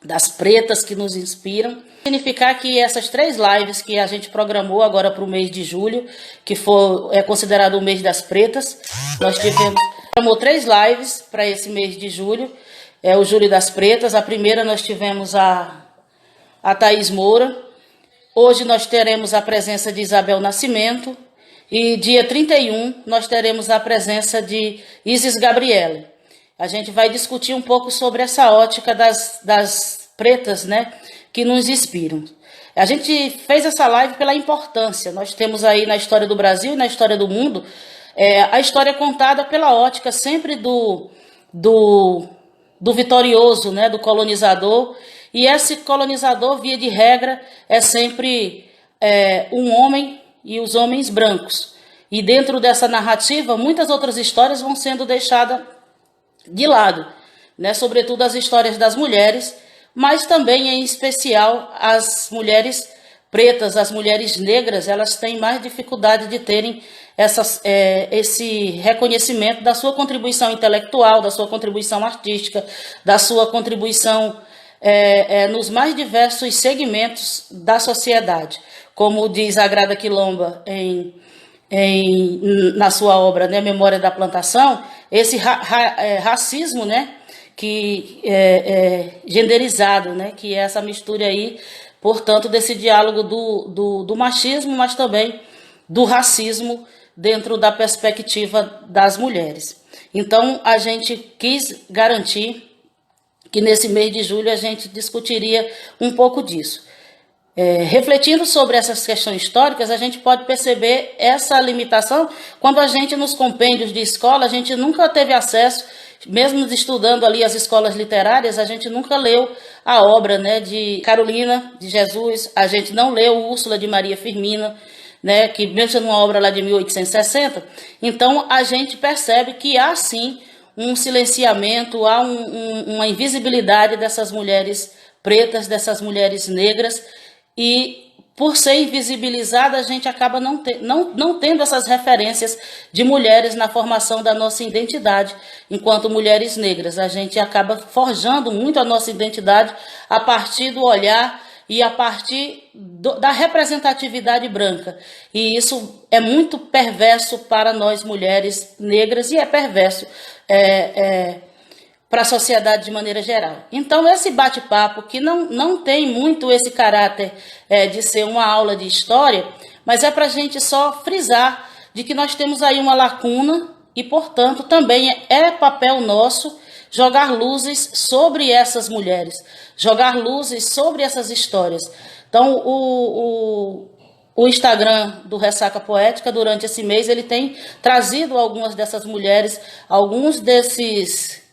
das pretas que nos inspiram. Significar que essas 3 lives que a gente programou agora para o mês de julho, que é considerado o mês das pretas, nós programou 3 lives para esse mês de julho, o Julho das Pretas. A primeira nós tivemos a Thaís Moura. Hoje nós teremos a presença de Isabel Nascimento e dia 31 nós teremos a presença de Isis Gabriele. A gente vai discutir um pouco sobre essa ótica das pretas, né, que nos inspiram. A gente fez essa live pela importância. Nós temos aí na história do Brasil e na história do mundo a história contada pela ótica sempre do vitorioso, né, do colonizador. E esse colonizador, via de regra, é sempre um homem e os homens brancos. E dentro dessa narrativa, muitas outras histórias vão sendo deixadas de lado, né? Sobretudo as histórias das mulheres, mas também, em especial, as mulheres pretas, as mulheres negras, elas têm mais dificuldade de terem esse reconhecimento da sua contribuição intelectual, da sua contribuição artística, da sua contribuição nos mais diversos segmentos da sociedade. Como diz a Grada Quilomba na sua obra, né, Memória da Plantação, esse racismo, né, que genderizado, né, que é essa mistura aí, portanto, desse diálogo do machismo, mas também do racismo dentro da perspectiva das mulheres. Então, a gente quis garantir que nesse mês de julho a gente discutiria um pouco disso. Refletindo sobre essas questões históricas, a gente pode perceber essa limitação quando a gente, nos compêndios de escola, a gente nunca teve acesso, mesmo estudando ali as escolas literárias, a gente nunca leu a obra, né, de Carolina de Jesus, a gente não leu Úrsula de Maria Firmina, né, que mesmo sendo uma obra lá de 1860, então a gente percebe que há sim um silenciamento, há uma invisibilidade dessas mulheres pretas, dessas mulheres negras, e por ser invisibilizada, a gente acaba não tendo essas referências de mulheres na formação da nossa identidade enquanto mulheres negras. A gente acaba forjando muito a nossa identidade a partir do olhar e a partir da representatividade branca. E isso é muito perverso para nós mulheres negras e é perverso para a sociedade de maneira geral. Então, esse bate-papo, que não tem muito esse caráter de ser uma aula de história, mas é para a gente só frisar de que nós temos aí uma lacuna e, portanto, também é papel nosso jogar luzes sobre essas mulheres, jogar luzes sobre essas histórias. Então, o Instagram do Ressaca Poética, durante esse mês, ele tem trazido algumas dessas mulheres, alguns desses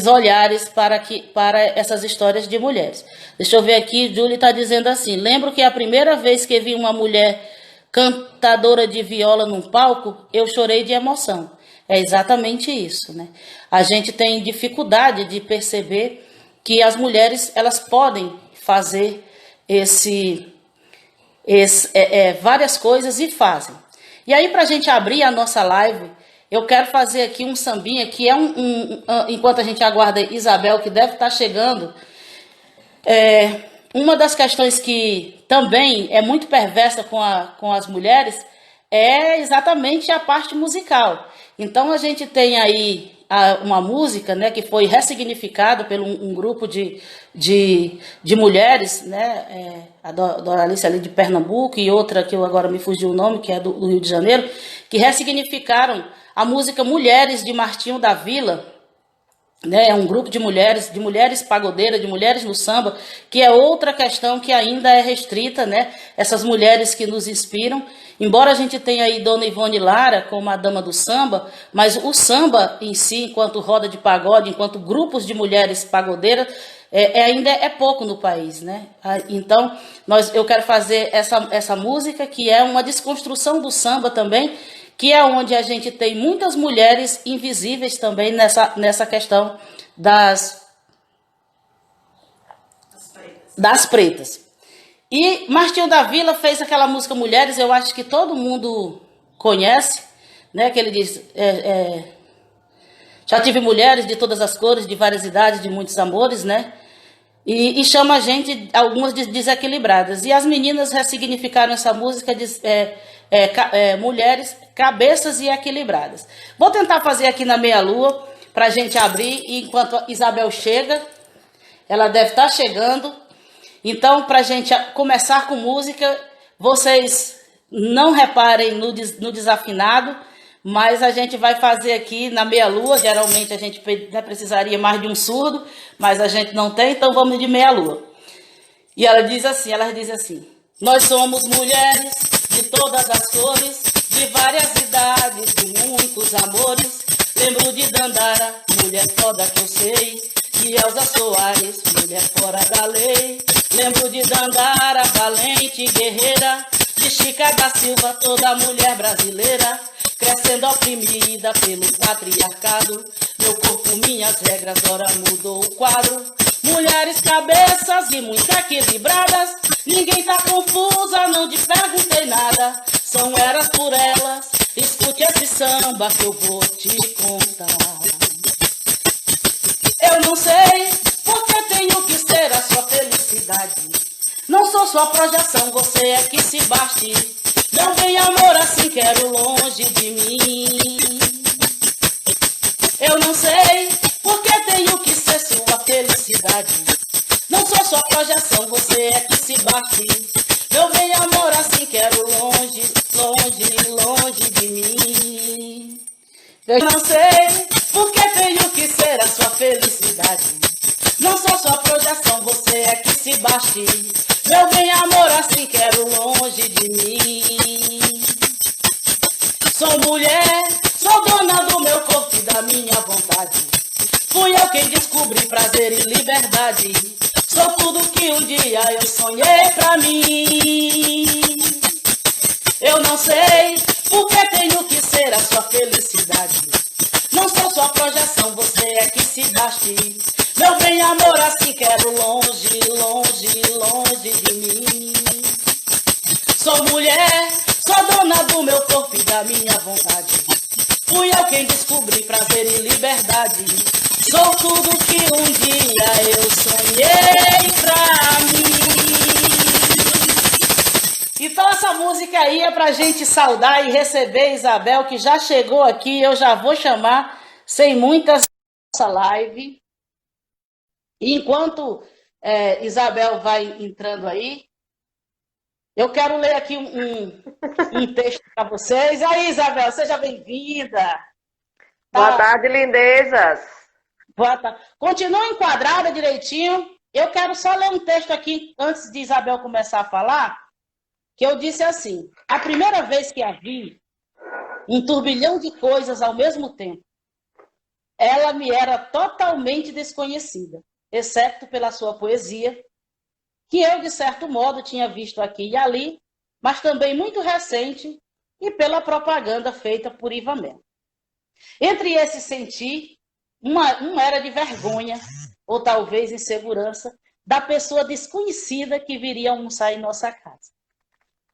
olhares para essas histórias de mulheres. Deixa eu ver aqui, Júlia está dizendo assim: lembro que a primeira vez que vi uma mulher cantadora de viola num palco, eu chorei de emoção. É exatamente isso, né? A gente tem dificuldade de perceber que as mulheres, elas podem fazer várias coisas e fazem. E aí, para a gente abrir a nossa live, eu quero fazer aqui um sambinha, que é enquanto a gente aguarda Isabel, que deve estar chegando, uma das questões que também é muito perversa com as mulheres é exatamente a parte musical. Então, a gente tem aí uma música, né, que foi ressignificada por um grupo de mulheres, né, a Doralice ali de Pernambuco e outra que eu agora me fugiu o nome, que é do Rio de Janeiro, que ressignificaram a música Mulheres de Martinho da Vila, né, é um grupo de mulheres pagodeiras, de mulheres no samba, que é outra questão que ainda é restrita, né, essas mulheres que nos inspiram. Embora a gente tenha aí Dona Ivone Lara como a dama do samba, mas o samba em si, enquanto roda de pagode, enquanto grupos de mulheres pagodeiras, ainda é pouco no país, né? Então, eu quero fazer essa música, que é uma desconstrução do samba também, que é onde a gente tem muitas mulheres invisíveis também nessa questão das pretas. E Martinho da Vila fez aquela música Mulheres, eu acho que todo mundo conhece, né? Que ele diz: já tive mulheres de todas as cores, de várias idades, de muitos amores, né? e chama a gente, algumas de desequilibradas. E as meninas ressignificaram essa música de mulheres, cabeças e equilibradas. Vou tentar fazer aqui na meia-lua, para a gente abrir, e enquanto a Isabel chega, ela deve estar chegando. Então, para a gente começar com música, vocês não reparem no desafinado, mas a gente vai fazer aqui na meia-lua. Geralmente a gente precisaria mais de um surdo, mas a gente não tem, então vamos de meia-lua. E elas dizem assim: nós somos mulheres de todas as cores, de várias idades, de muitos amores. Lembro de Dandara, mulher foda que eu sei, de Elza Soares, mulher fora da lei. Lembro de Dandara, valente guerreira, de Chica da Silva, toda mulher brasileira, crescendo oprimida pelo patriarcado. Meu corpo, minhas regras, ora mudou o quadro. Mulheres, cabeças e muito equilibradas, ninguém tá confusa, não te perguntei nada. São eras por elas, escute esse samba que eu vou te contar. Eu não sei porque tenho que ser a sua felicidade. Não sou sua projeção, você é que se baste. Não vem amor assim, quero longe de mim. Eu não sei porque tenho que ser sua felicidade. Não sou sua projeção, você é que se bate. Não vem amor assim, quero longe, longe, longe de mim. Eu não sei porque tenho que ser a sua felicidade. Não sou sua projeção, você é que se bate. Meu bem amor assim, quero longe de mim. Sou mulher, sou dona do meu corpo e da minha vontade. Fui eu quem descobri prazer e liberdade. Sou tudo que um dia eu sonhei pra mim. Eu não sei porque tenho que ser a sua felicidade. Não sou sua projeção, você é que se baste. Meu bem amor assim, quero longe, longe, longe de mim. Sou mulher, sou dona do meu corpo e da minha vontade. Fui eu quem descobri prazer e liberdade. Sou tudo que um dia eu sonhei pra mim. Então essa música aí é pra gente saudar e receber Isabel, que já chegou aqui. Eu já vou chamar sem muitas nossa live. E enquanto Isabel vai entrando aí, eu quero ler aqui um texto para vocês. Aí, Isabel, seja bem-vinda. Boa tarde, lindezas. Boa tarde. Continua enquadrada direitinho. Eu quero só ler um texto aqui, antes de Isabel começar a falar, que eu disse assim: a primeira vez que a vi, um turbilhão de coisas ao mesmo tempo, ela me era totalmente desconhecida, exceto pela sua poesia, que eu, de certo modo, tinha visto aqui e ali, mas também muito recente, e pela propaganda feita por Iva Melo. Entre esse sentir, uma era de vergonha, ou talvez insegurança, da pessoa desconhecida que viria almoçar em nossa casa.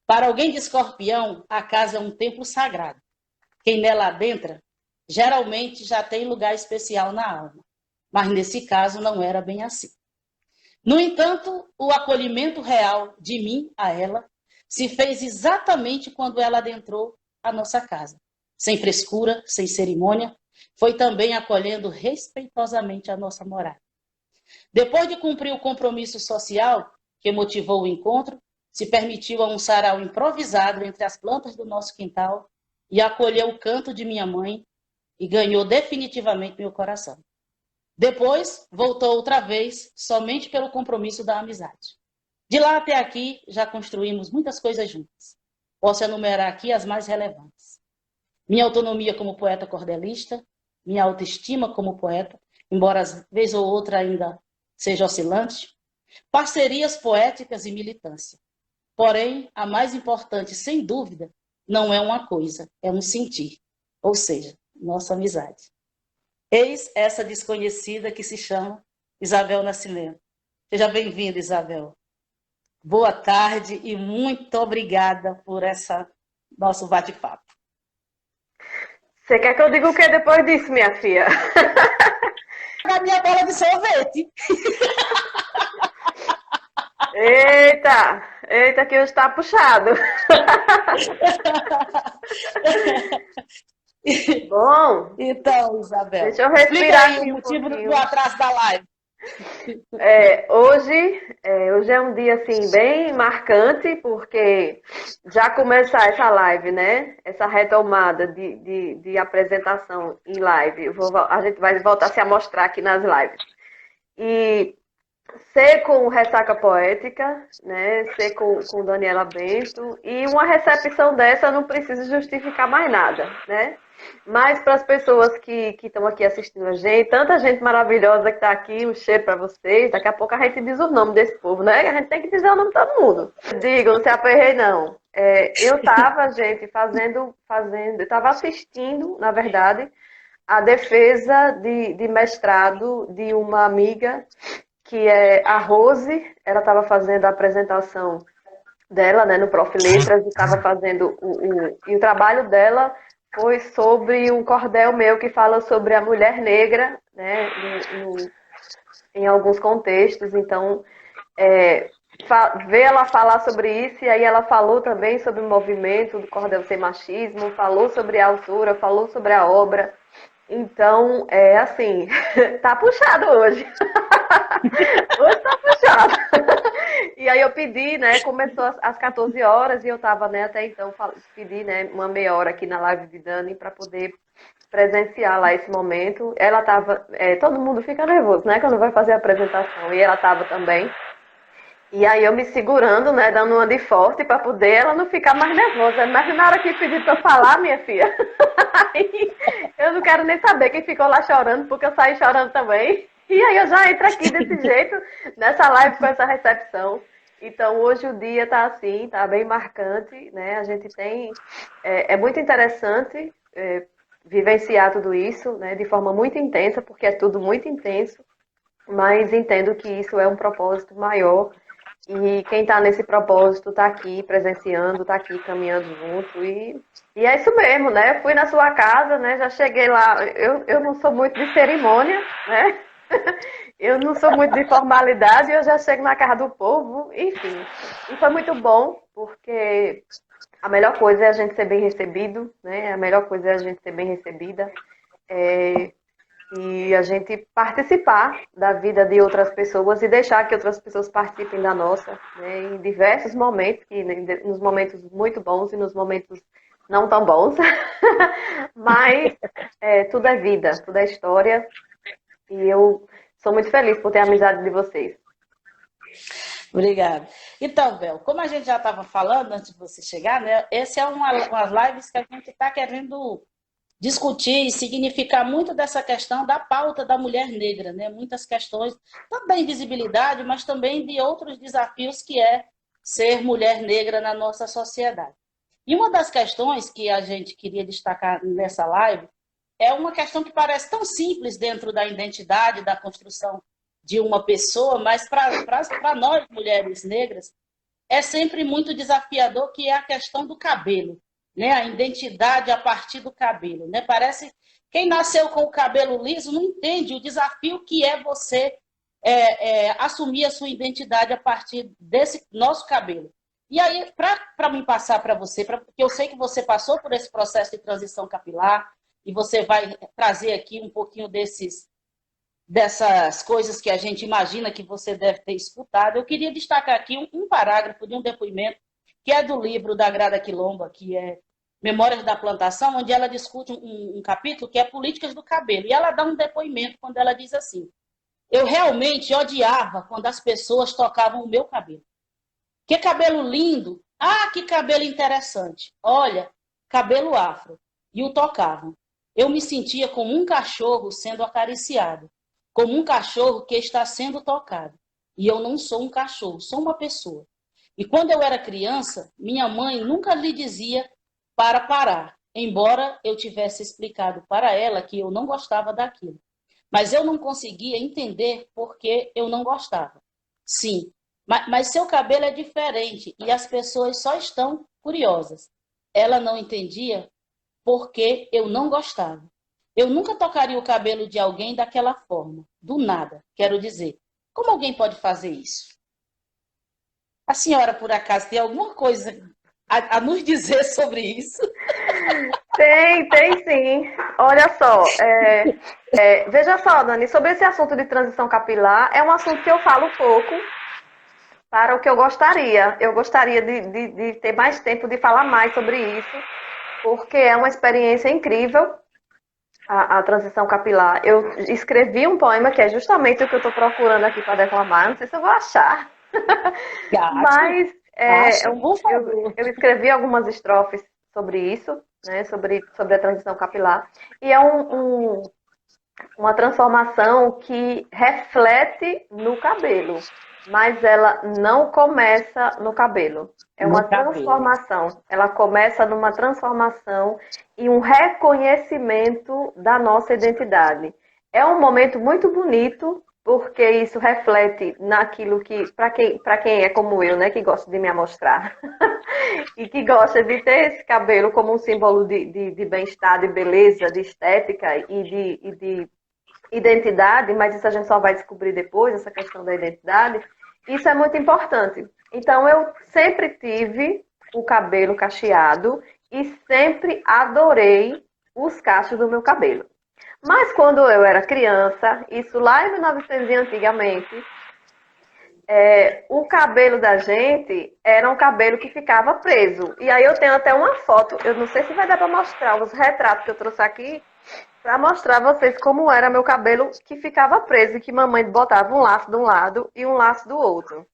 Para alguém de Escorpião, a casa é um templo sagrado. Quem nela adentra, geralmente já tem lugar especial na alma. Mas nesse caso não era bem assim. No entanto, o acolhimento real de mim a ela se fez exatamente quando ela adentrou a nossa casa. Sem frescura, sem cerimônia, foi também acolhendo respeitosamente a nossa morada. Depois de cumprir o compromisso social que motivou o encontro, se permitiu almoçar ao improvisado entre as plantas do nosso quintal e acolheu o canto de minha mãe e ganhou definitivamente meu coração. Depois, voltou outra vez, somente pelo compromisso da amizade. De lá até aqui, já construímos muitas coisas juntas. Posso enumerar aqui as mais relevantes. Minha autonomia como poeta cordelista, minha autoestima como poeta, embora às vez ou outra ainda seja oscilante, parcerias poéticas e militância. Porém, a mais importante, sem dúvida, não é uma coisa, é um sentir, ou seja, nossa amizade. Eis essa desconhecida que se chama Isabel Nascimento. Seja bem-vinda, Isabel. Boa tarde e muito obrigada por essa nosso bate-papo. Você quer que eu diga o que depois disso, minha filha? A minha bola de sorvete. Eita, eita, que hoje tá puxado. Bom, Então, Isabel, deixa eu explica respirar aí o aqui um motivo do pouquinho. atraso da live. Hoje é um dia assim bem marcante, porque já começar essa live, né? Essa retomada de apresentação em live. A gente vai voltar a se amostrar aqui nas lives. E ser com Ressaca Poética, né? Ser com Daniela Bento. E uma recepção dessa não precisa justificar mais nada, né? Mas para as pessoas que estão aqui assistindo a gente, tanta gente maravilhosa que está aqui, um cheiro para vocês. Daqui a pouco a gente diz o nome desse povo, né? A gente tem que dizer o nome de todo mundo. Digo, não se aperrei, não. Eu estava, gente, eu estava assistindo, na verdade, a defesa de mestrado de uma amiga que é a Rose. Ela estava fazendo a apresentação dela, né, no Prof. Letras, e estava fazendo e o trabalho dela foi sobre um cordel meu que fala sobre a mulher negra, né, em alguns contextos. Então, ver ela falar sobre isso, e aí ela falou também sobre o movimento do cordel sem machismo, falou sobre a autora, falou sobre a obra. Então, assim, tá puxado hoje. Hoje tá puxado. E aí eu pedi, né? Começou às 14 horas e eu tava, né, até então, pedi, né, uma meia hora aqui na live de Dani para poder presenciar lá esse momento. Ela tava, todo mundo fica nervoso, né, quando vai fazer a apresentação, e ela tava também. E aí eu me segurando, né, dando uma de forte para poder ela não ficar mais nervosa. Mas na hora que pediu para eu falar, minha filha, aí eu não quero nem saber quem ficou lá chorando, porque eu saí chorando também. E aí eu já entro aqui desse jeito, nessa live com essa recepção. Então hoje o dia tá assim, tá bem marcante, né? A gente tem, é muito interessante vivenciar tudo isso, né, de forma muito intensa, porque é tudo muito intenso, mas entendo que isso é um propósito maior, e quem está nesse propósito está aqui presenciando, está aqui caminhando junto, e é isso mesmo, né? Eu fui na sua casa, né? Já cheguei lá. Eu não sou muito de cerimônia, né? Eu não sou muito de formalidade, eu já chego na casa do povo, enfim. E foi muito bom, porque a melhor coisa é a gente ser bem recebido, né? A melhor coisa é a gente ser bem recebida. É, e a gente participar da vida de outras pessoas e deixar que outras pessoas participem da nossa, né, em diversos momentos, nos momentos muito bons e nos momentos não tão bons, mas tudo é vida, tudo é história, e eu sou muito feliz por ter a amizade de vocês. Obrigada. Então, Bel, como a gente já estava falando antes de você chegar, né? Essa é umas lives que a gente está querendo discutir e significar muito dessa questão da pauta da mulher negra, né? Muitas questões, tanto da invisibilidade, mas também de outros desafios que é ser mulher negra na nossa sociedade. E uma das questões que a gente queria destacar nessa live é uma questão que parece tão simples dentro da identidade, da construção de uma pessoa, mas para nós, mulheres negras, é sempre muito desafiador, que é a questão do cabelo, né? A identidade a partir do cabelo, né? Parece quem nasceu com o cabelo liso não entende o desafio que é você assumir a sua identidade a partir desse nosso cabelo. E aí, para me passar para você, porque eu sei que você passou por esse processo de transição capilar e você vai trazer aqui um pouquinho dessas coisas que a gente imagina que você deve ter escutado, eu queria destacar aqui um parágrafo de um depoimento que é do livro da Grada Quilomba, que é Memórias da Plantação, onde ela discute um capítulo que é Políticas do Cabelo. E ela dá um depoimento quando ela diz assim: eu realmente odiava quando as pessoas tocavam o meu cabelo. Que cabelo lindo! Ah, que cabelo interessante! Olha, cabelo afro. E o tocavam. Eu me sentia como um cachorro sendo acariciado, como um cachorro que está sendo tocado. E eu não sou um cachorro, sou uma pessoa. E quando eu era criança, minha mãe nunca lhe dizia para parar, embora eu tivesse explicado para ela que eu não gostava daquilo. Mas eu não conseguia entender por que eu não gostava. Sim, mas seu cabelo é diferente e as pessoas só estão curiosas. Ela não entendia porque eu não gostava. Eu nunca tocaria o cabelo de alguém daquela forma, do nada, quero dizer. Como alguém pode fazer isso? A senhora, por acaso, tem alguma coisa a nos dizer sobre isso? Tem sim. Olha só, veja só, Dani, sobre esse assunto de transição capilar, é um assunto que eu falo pouco para o que eu gostaria. Eu gostaria de ter mais tempo de falar mais sobre isso, porque é uma experiência incrível a transição capilar. Eu escrevi um poema que é justamente o que eu estou procurando aqui para declamar. Não sei se eu vou achar, Acho, mas acho, por favor. eu escrevi algumas estrofes sobre isso, né, sobre a transição capilar. E é uma transformação que reflete no cabelo, mas ela não começa no cabelo. É No uma cabelo. transformação. Ela começa numa transformação e um reconhecimento da nossa identidade. É um momento muito bonito, porque isso reflete naquilo que, para quem é como eu, né, que gosta de me amostrar, e que gosta de ter esse cabelo como um símbolo de bem-estar, de beleza, de estética e de identidade, mas isso a gente só vai descobrir depois, essa questão da identidade, isso é muito importante. Então, eu sempre tive o cabelo cacheado e sempre adorei os cachos do meu cabelo. Mas quando eu era criança, isso lá em 1900 e antigamente, o cabelo da gente era um cabelo que ficava preso. E aí eu tenho até uma foto, eu não sei se vai dar para mostrar os retratos que eu trouxe aqui, para mostrar a vocês como era meu cabelo que ficava preso e que mamãe botava um laço de um lado e um laço do outro.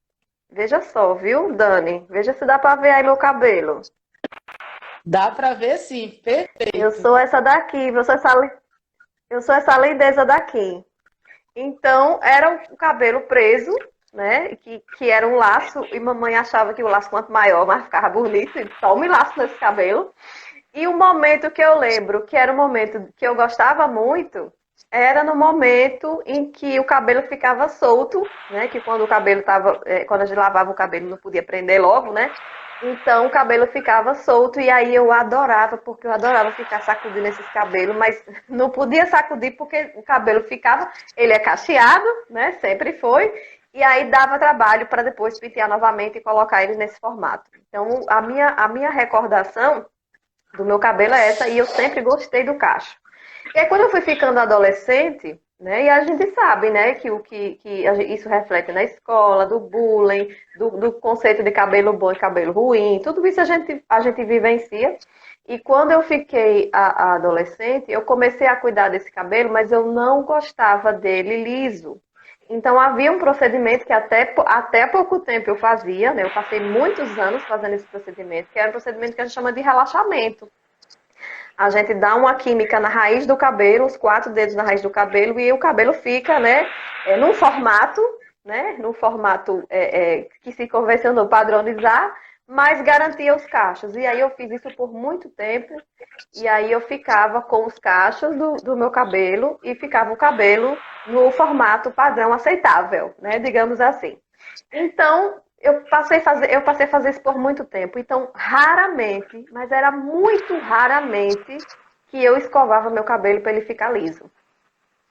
Veja só, viu, Dani? Veja se dá para ver aí meu cabelo. Dá para ver, sim, Eu perfeito. sou essa daqui, eu sou essa lindeza daqui. Então, era um cabelo preso, né? Que era um laço, e mamãe achava que o laço quanto maior, mais ficava bonito, e só um laço nesse cabelo. E o momento que eu lembro, que era um momento que eu gostava muito, era no momento em que o cabelo ficava solto, né? Que quando o cabelo tava, quando a gente lavava o cabelo não podia prender logo, né? Então o cabelo ficava solto e aí eu adorava, porque eu adorava ficar sacudindo esses cabelos, mas não podia sacudir porque o cabelo ficava, ele é cacheado, né? Sempre foi. E aí dava trabalho para depois pentear novamente e colocar ele nesse formato. Então a minha recordação do meu cabelo é essa, e eu sempre gostei do cacho. E aí, quando eu fui ficando adolescente, né, e a gente sabe, né, isso reflete na escola, do bullying, do conceito de cabelo bom e cabelo ruim, tudo isso a gente vivencia. E quando eu fiquei a adolescente, eu comecei a cuidar desse cabelo, mas eu não gostava dele liso. Então havia um procedimento que até pouco tempo eu fazia, né? Eu passei muitos anos fazendo esse procedimento, que era um procedimento que a gente chama de relaxamento. A gente dá uma química na raiz do cabelo, os 4 dedos na raiz do cabelo, e o cabelo fica, né, num formato, né, num formato que se convencionou padronizar, mas garantia os cachos. E aí eu fiz isso por muito tempo, e aí eu ficava com os cachos do meu cabelo, e ficava o cabelo no formato padrão aceitável, né, digamos assim. Então, eu passei a fazer isso por muito tempo. Então, raramente, mas era muito raramente que eu escovava meu cabelo para ele ficar liso.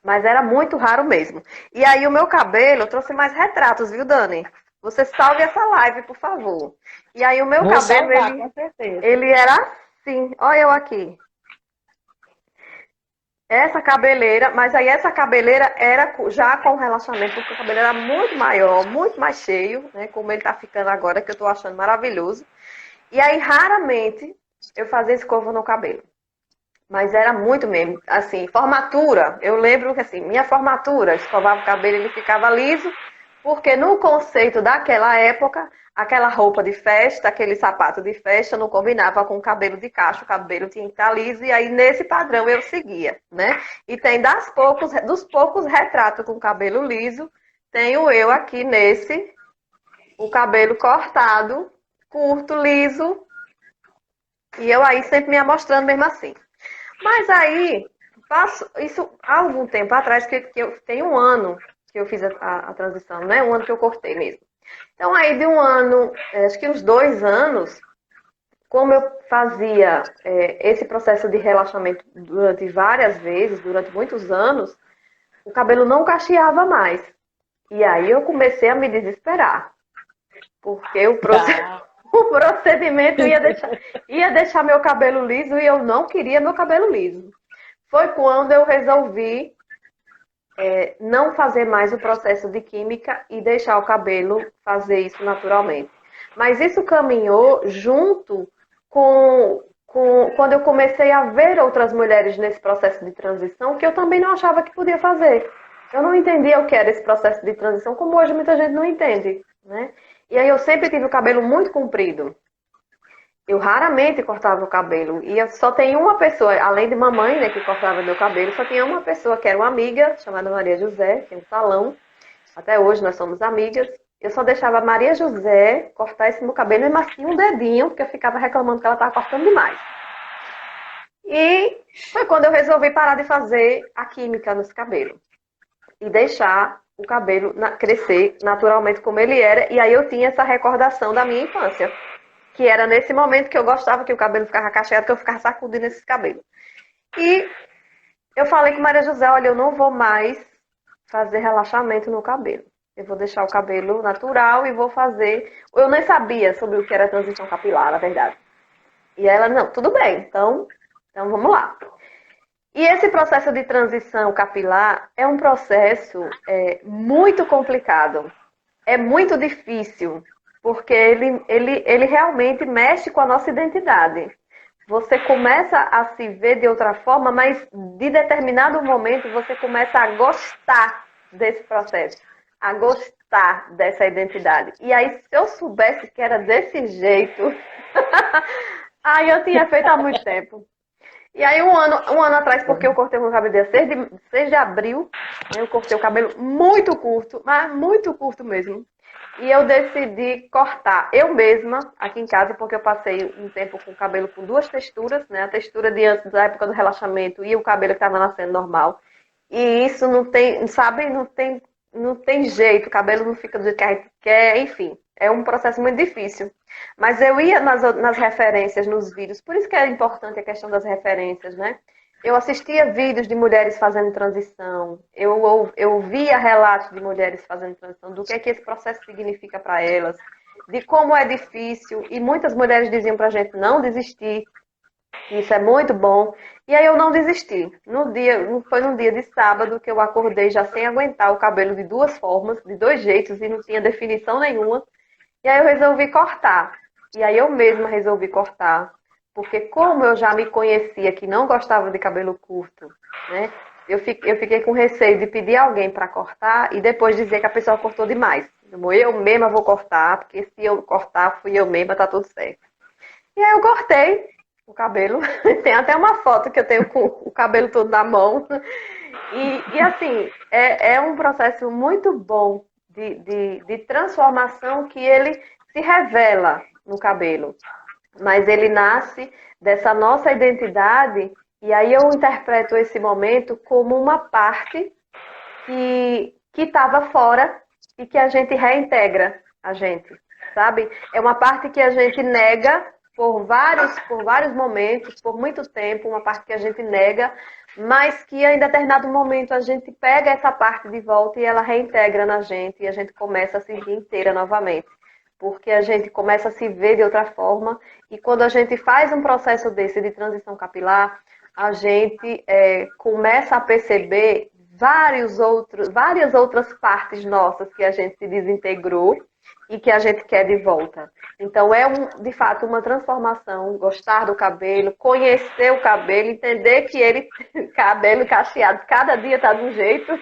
Mas era muito raro mesmo. E aí o meu cabelo, eu trouxe mais retratos, viu, Dani? Você salve essa live, por favor. E aí o meu Vou cabelo, salvar, ele, com certeza. ele era assim. Olha eu aqui. Essa cabeleira, mas aí essa cabeleira era já com relaxamento, porque o cabelo era muito maior, muito mais cheio, né? Como ele tá ficando agora, que eu tô achando maravilhoso. E aí, raramente, eu fazia escova no cabelo. Mas era muito mesmo. Assim, formatura, eu lembro que assim, minha formatura, escovava o cabelo, ele ficava liso, porque no conceito daquela época, aquela roupa de festa, aquele sapato de festa não combinava com o cabelo de cacho, o cabelo tinha que estar liso, e aí nesse padrão eu seguia, né? E tem dos poucos retratos com cabelo liso, tenho eu aqui nesse, o cabelo cortado, curto, liso, e eu aí sempre me amostrando mesmo assim. Mas aí, isso há algum tempo atrás, que eu tem um ano que eu fiz a transição, né? Um ano que eu cortei mesmo. Então, aí de um ano, acho que uns 2 anos, como eu fazia esse processo de relaxamento durante várias vezes, durante muitos anos, o cabelo não cacheava mais. E aí eu comecei a me desesperar. porque o, Tá. o procedimento ia deixar meu cabelo liso e eu não queria meu cabelo liso. Foi quando eu resolvi não fazer mais o processo de química e deixar o cabelo fazer isso naturalmente. Mas isso caminhou junto com quando eu comecei a ver outras mulheres nesse processo de transição que eu também não achava que podia fazer. Eu não entendia o que era esse processo de transição, como hoje muita gente não entende, né? E aí eu sempre tive o cabelo muito comprido. Eu raramente cortava o cabelo. E eu só tem uma pessoa, além de mamãe, né, que cortava meu cabelo, só tinha uma pessoa que era uma amiga, chamada Maria José, que é um salão. Até hoje nós somos amigas. Eu só deixava a Maria José cortar esse meu cabelo e macia um dedinho, porque eu ficava reclamando que ela estava cortando demais. E foi quando eu resolvi parar de fazer a química nesse cabelo. E deixar o cabelo crescer naturalmente como ele era. E aí eu tinha essa recordação da minha infância. Que era nesse momento que eu gostava que o cabelo ficava cacheado, que eu ficava sacudindo esses cabelos. E eu falei com Maria José, olha, eu não vou mais fazer relaxamento no cabelo. Eu vou deixar o cabelo natural e vou fazer... Eu nem sabia sobre o que era transição capilar, na verdade. E ela, não, tudo bem, então vamos lá. E esse processo de transição capilar é um processo muito complicado. É muito difícil, porque ele realmente mexe com a nossa identidade. Você começa a se ver de outra forma, mas de determinado momento você começa a gostar desse processo, a gostar dessa identidade. E aí, se eu soubesse que era desse jeito, aí eu tinha feito há muito tempo. E aí, um ano atrás, porque eu cortei o meu cabelo dia 6 de abril, né, eu cortei o cabelo muito curto, mas muito curto mesmo. E eu decidi cortar eu mesma aqui em casa, porque eu passei um tempo com o cabelo com duas texturas, né? A textura de antes da época do relaxamento e o cabelo que estava nascendo normal. E isso não tem, sabe, não tem jeito, o cabelo não fica do jeito que a gente quer, enfim. É um processo muito difícil. Mas eu ia nas referências, nos vídeos, por isso que é importante a questão das referências, né? Eu assistia vídeos de mulheres fazendo transição, eu via relatos de mulheres fazendo transição, do que esse processo significa para elas, de como é difícil, e muitas mulheres diziam para a gente não desistir, isso é muito bom. E aí eu não desisti. Foi num dia de sábado que eu acordei já sem aguentar o cabelo de duas formas, de dois jeitos, e não tinha definição nenhuma. E aí eu resolvi cortar. E aí eu mesma resolvi cortar. Porque como eu já me conhecia que não gostava de cabelo curto, né? Eu fiquei com receio de pedir alguém para cortar e depois dizer que a pessoa cortou demais. Eu mesma vou cortar, porque se eu cortar, fui eu mesma, tá tudo certo. E aí eu cortei o cabelo. Tem até uma foto que eu tenho com o cabelo todo na mão. E assim, é um processo muito bom de transformação que ele se revela no cabelo. Mas ele nasce dessa nossa identidade e aí eu interpreto esse momento como uma parte que estava fora e que a gente reintegra a gente, sabe? É uma parte que a gente nega por vários momentos, por muito tempo, uma parte que a gente nega, mas que em determinado momento a gente pega essa parte de volta e ela reintegra na gente e a gente começa a se ver inteira novamente. Porque a gente começa a se ver de outra forma e quando a gente faz um processo desse de transição capilar, a gente começa a perceber várias outras partes nossas que a gente se desintegrou e que a gente quer de volta. Então é de fato uma transformação, gostar do cabelo, conhecer o cabelo, entender que ele, cabelo cacheado, cada dia está de um jeito.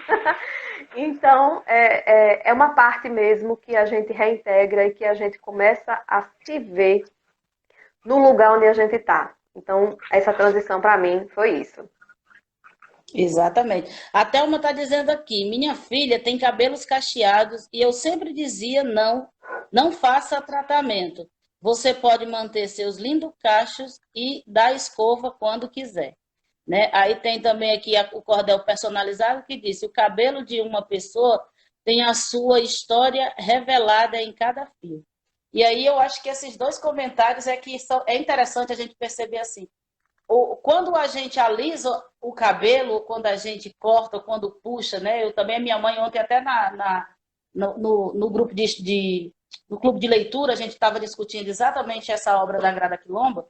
Então é uma parte mesmo que a gente reintegra e que a gente começa a se ver no lugar onde a gente está. Então essa transição para mim foi isso. Exatamente. A Thelma está dizendo aqui, minha filha tem cabelos cacheados e eu sempre dizia não, não faça tratamento. Você pode manter seus lindos cachos e dar escova quando quiser. Né? Aí tem também aqui o cordel personalizado que diz, o cabelo de uma pessoa tem a sua história revelada em cada fio. E aí eu acho que esses dois comentários é interessante a gente perceber assim, quando a gente alisa o cabelo, quando a gente corta, quando puxa, né? Eu também, minha mãe ontem até no grupo no clube de leitura, a gente estava discutindo exatamente essa obra da Grada Quilomba,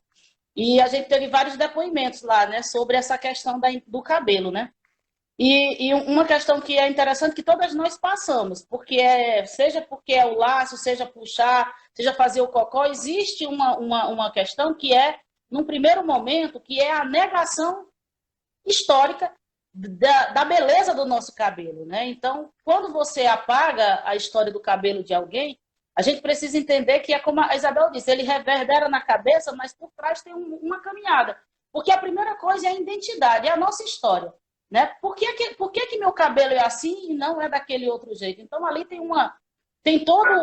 e a gente teve vários depoimentos lá, né, sobre essa questão do cabelo, né? E uma questão que é interessante que todas nós passamos, seja porque é o laço, seja puxar, seja fazer o cocó, existe uma questão que é, num primeiro momento, que é a negação histórica da beleza do nosso cabelo, né? Então, quando você apaga a história do cabelo de alguém, a gente precisa entender que é como a Isabel disse, ele reverbera na cabeça, mas por trás tem uma caminhada. Porque a primeira coisa é a identidade, é a nossa história. Né? Por que meu cabelo é assim e não é daquele outro jeito? Então, ali tem toda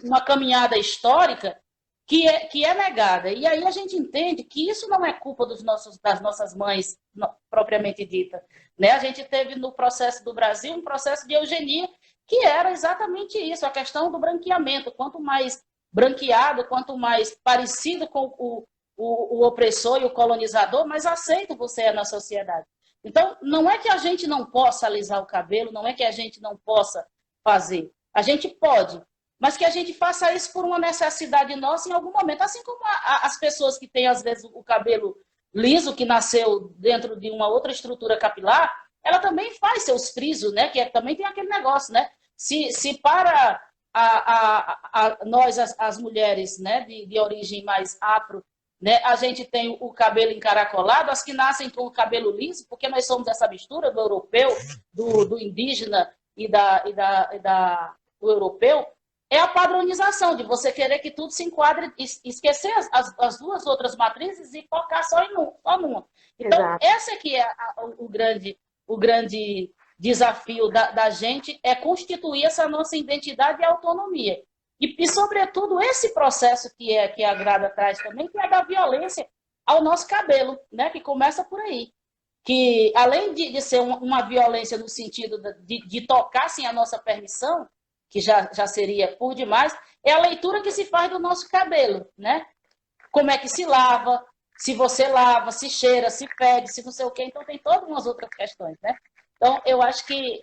uma caminhada histórica que é negada. E aí a gente entende que isso não é culpa das nossas mães, propriamente dita. Né? A gente teve no processo do Brasil um processo de eugenia que era exatamente isso, a questão do branqueamento. Quanto mais branqueado, quanto mais parecido com o opressor e o colonizador, mais aceito você é na sociedade. Então, não é que a gente não possa alisar o cabelo, não é que a gente não possa fazer. A gente pode, mas que a gente faça isso por uma necessidade nossa em algum momento. Assim como as pessoas que têm, às vezes, o cabelo liso, que nasceu dentro de uma outra estrutura capilar, ela também faz seus frisos, né? Também tem aquele negócio, né? Se para nós, as mulheres, né, de origem mais afro, né, a gente tem o cabelo encaracolado, as que nascem com o cabelo liso, porque nós somos essa mistura do europeu, do indígena e do europeu, é a padronização de você querer que tudo se enquadre, esquecer as duas outras matrizes e focar só numa. Então, Exato. esse aqui é o grande desafio da gente, é constituir essa nossa identidade e autonomia. E, sobretudo, esse processo que a Grada traz também, que é da violência ao nosso cabelo, né? Que começa por aí. Que, além de ser uma violência no sentido de tocar sem a nossa permissão, que já seria por demais, é a leitura que se faz do nosso cabelo, né? Como é que se lava, se você lava, se cheira, se fede, se não sei o quê. Então, tem todas umas outras questões, né? Então, eu acho que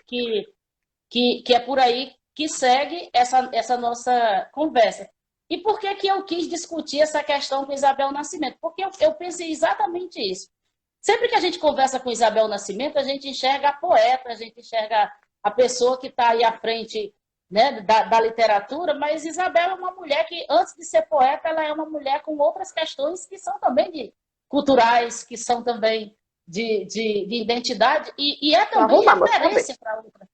é por aí que segue essa nossa conversa. E por que eu quis discutir essa questão com Isabel Nascimento? Porque eu pensei exatamente isso. Sempre que a gente conversa com Isabel Nascimento, a gente enxerga a poeta, a gente enxerga a pessoa que está aí à frente, né, da literatura, mas Isabel é uma mulher que, antes de ser poeta, ela é uma mulher com outras questões que são também culturais, que são também de identidade, e é também referência para outras,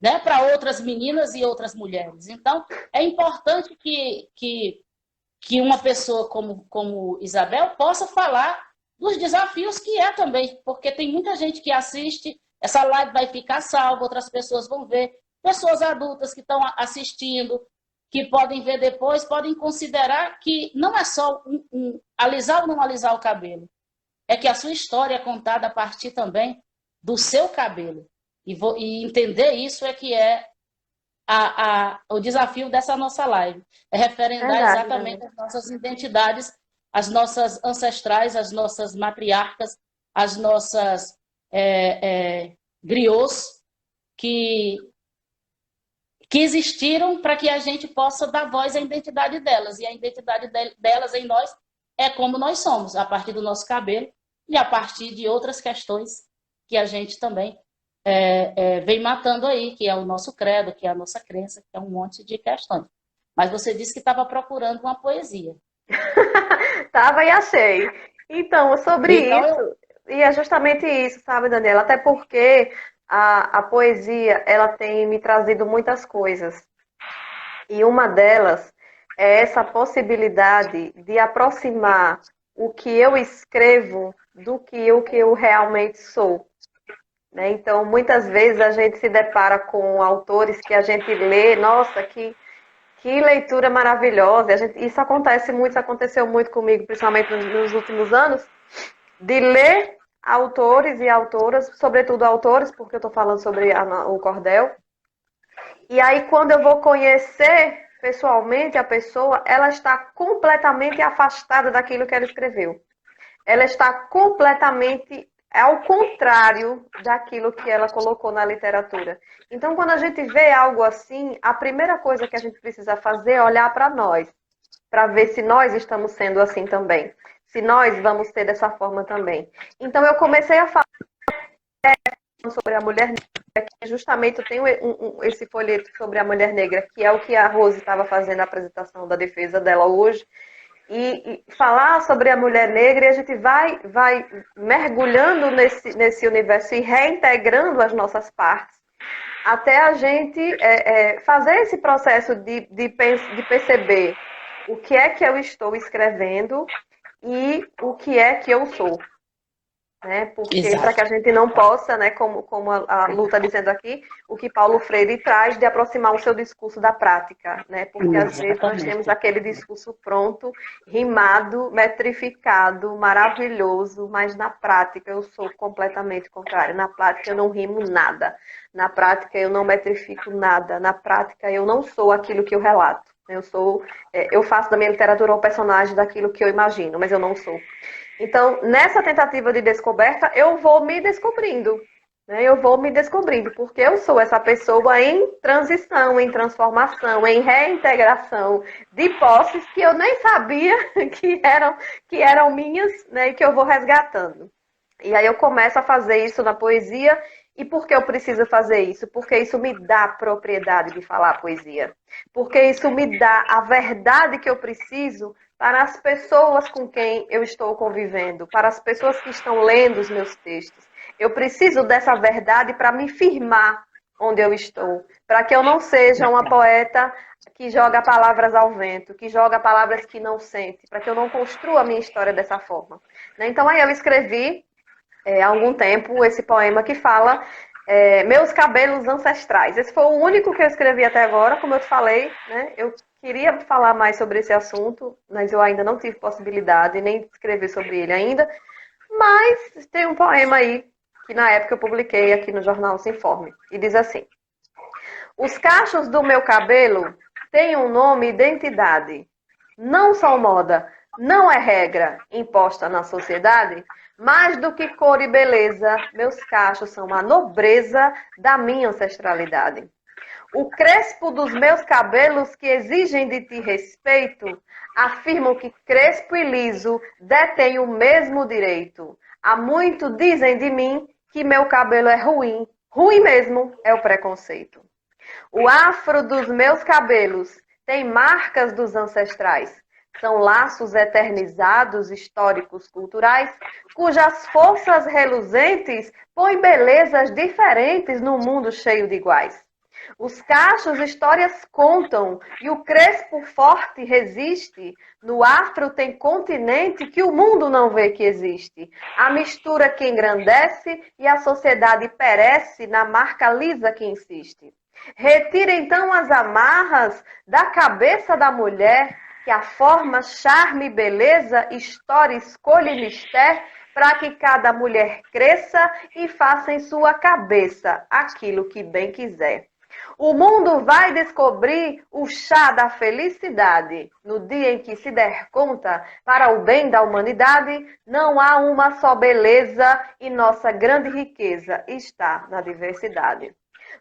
né, para outras meninas e outras mulheres. Então, é importante que uma pessoa como Isabel possa falar dos desafios que é também, porque tem muita gente que assiste, essa live vai ficar salva, outras pessoas vão ver, pessoas adultas que estão assistindo, que podem ver depois, podem considerar que não é só alisar ou não alisar o cabelo, é que a sua história é contada a partir também do seu cabelo. E entender isso é que é o desafio dessa nossa live. É referendar exatamente as nossas identidades, as nossas ancestrais, as nossas matriarcas, as nossas griots que existiram para que a gente possa dar voz à identidade delas. E a identidade delas em nós é como nós somos, a partir do nosso cabelo e a partir de outras questões que a gente também vem matando aí, que é o nosso credo, que é a nossa crença, que é um monte de questões. Mas você disse que estava procurando uma poesia. Tava e achei. Então, sobre isso, e é justamente isso, sabe, Daniela? Até porque a poesia, ela tem me trazido muitas coisas. E uma delas é essa possibilidade de aproximar o que eu escrevo do que eu realmente sou. Né? Então, muitas vezes a gente se depara com autores que a gente lê, nossa, que leitura maravilhosa. Isso acontece muito, isso aconteceu muito comigo, principalmente nos últimos anos, de ler autores e autoras, sobretudo autores, porque eu estou falando sobre o cordel. E aí, quando eu vou conhecer pessoalmente a pessoa, ela está completamente afastada daquilo que ela escreveu. Ela está completamente é ao contrário daquilo que ela colocou na literatura. Então, quando a gente vê algo assim, a primeira coisa que a gente precisa fazer é olhar para nós, para ver se nós estamos sendo assim também, se nós vamos ter dessa forma também. Então, eu comecei a falar sobre a mulher negra, que justamente eu tenho esse folheto sobre a mulher negra, que é o que a Rose estava fazendo a apresentação da defesa dela hoje, e falar sobre a mulher negra, e a gente vai mergulhando nesse universo e reintegrando as nossas partes, até a gente fazer esse processo de perceber o que é que eu estou escrevendo e o que é que eu sou. Né? Porque para que a gente não possa, né, como a Lu está dizendo aqui, o que Paulo Freire traz de aproximar o seu discurso da prática, né? Porque às vezes nós temos aquele discurso pronto, rimado, metrificado, maravilhoso, mas na prática eu sou completamente contrário. Na prática eu não rimo nada, na prática eu não metrifico nada, na prática eu não sou aquilo que eu relato. Eu faço da minha literatura um personagem daquilo que eu imagino, mas eu não sou. Então, nessa tentativa de descoberta, eu vou me descobrindo. Né? Eu vou me descobrindo, porque eu sou essa pessoa em transição, em transformação, em reintegração de posses que eu nem sabia que eram minhas, né? E que eu vou resgatando. E aí eu começo a fazer isso na poesia. E por que eu preciso fazer isso? Porque isso me dá propriedade de falar poesia. Porque isso me dá a verdade que eu preciso para as pessoas com quem eu estou convivendo, para as pessoas que estão lendo os meus textos. Eu preciso dessa verdade para me firmar onde eu estou, para que eu não seja uma poeta que joga palavras ao vento, que joga palavras que não sente, para que eu não construa a minha história dessa forma. Então aí eu escrevi há algum tempo esse poema que fala Meus Cabelos Ancestrais. Esse foi o único que eu escrevi até agora, como eu te falei, né? Eu queria falar mais sobre esse assunto, mas eu ainda não tive possibilidade, nem escrever sobre ele ainda. Mas tem um poema aí, que na época eu publiquei aqui no jornal Se Informe, e diz assim: Os cachos do meu cabelo têm um nome e identidade. Não são moda, não é regra imposta na sociedade. Mais do que cor e beleza, meus cachos são a nobreza da minha ancestralidade. O crespo dos meus cabelos que exigem de ti respeito, afirmam que crespo e liso detêm o mesmo direito. Há muito dizem de mim que meu cabelo é ruim, ruim mesmo é o preconceito. O afro dos meus cabelos tem marcas dos ancestrais. São laços eternizados, históricos, culturais, cujas forças reluzentes põem belezas diferentes no mundo cheio de iguais. Os cachos histórias contam e o crespo forte resiste. No afro tem continente que o mundo não vê que existe. A mistura que engrandece e a sociedade perece na marca lisa que insiste. Retira então as amarras da cabeça da mulher, que a forma, charme, beleza, história, escolha e mistério, para que cada mulher cresça e faça em sua cabeça aquilo que bem quiser. O mundo vai descobrir o chá da felicidade. No dia em que se der conta, para o bem da humanidade, não há uma só beleza e nossa grande riqueza está na diversidade.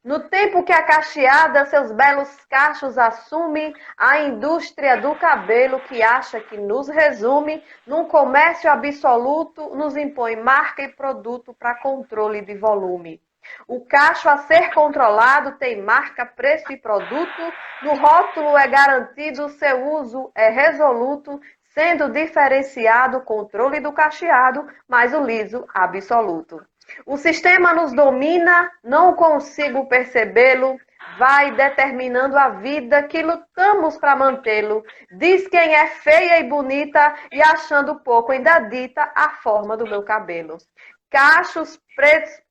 No tempo que a cacheada seus belos cachos assume, a indústria do cabelo que acha que nos resume, num comércio absoluto, nos impõe marca e produto para controle de volume. O cacho a ser controlado tem marca, preço e produto, no rótulo é garantido, seu uso é resoluto, sendo diferenciado o controle do cacheado, mas o liso absoluto. O sistema nos domina, não consigo percebê-lo, vai determinando a vida que lutamos para mantê-lo. Diz quem é feia e bonita e achando pouco ainda dita a forma do meu cabelo. Cachos pretos,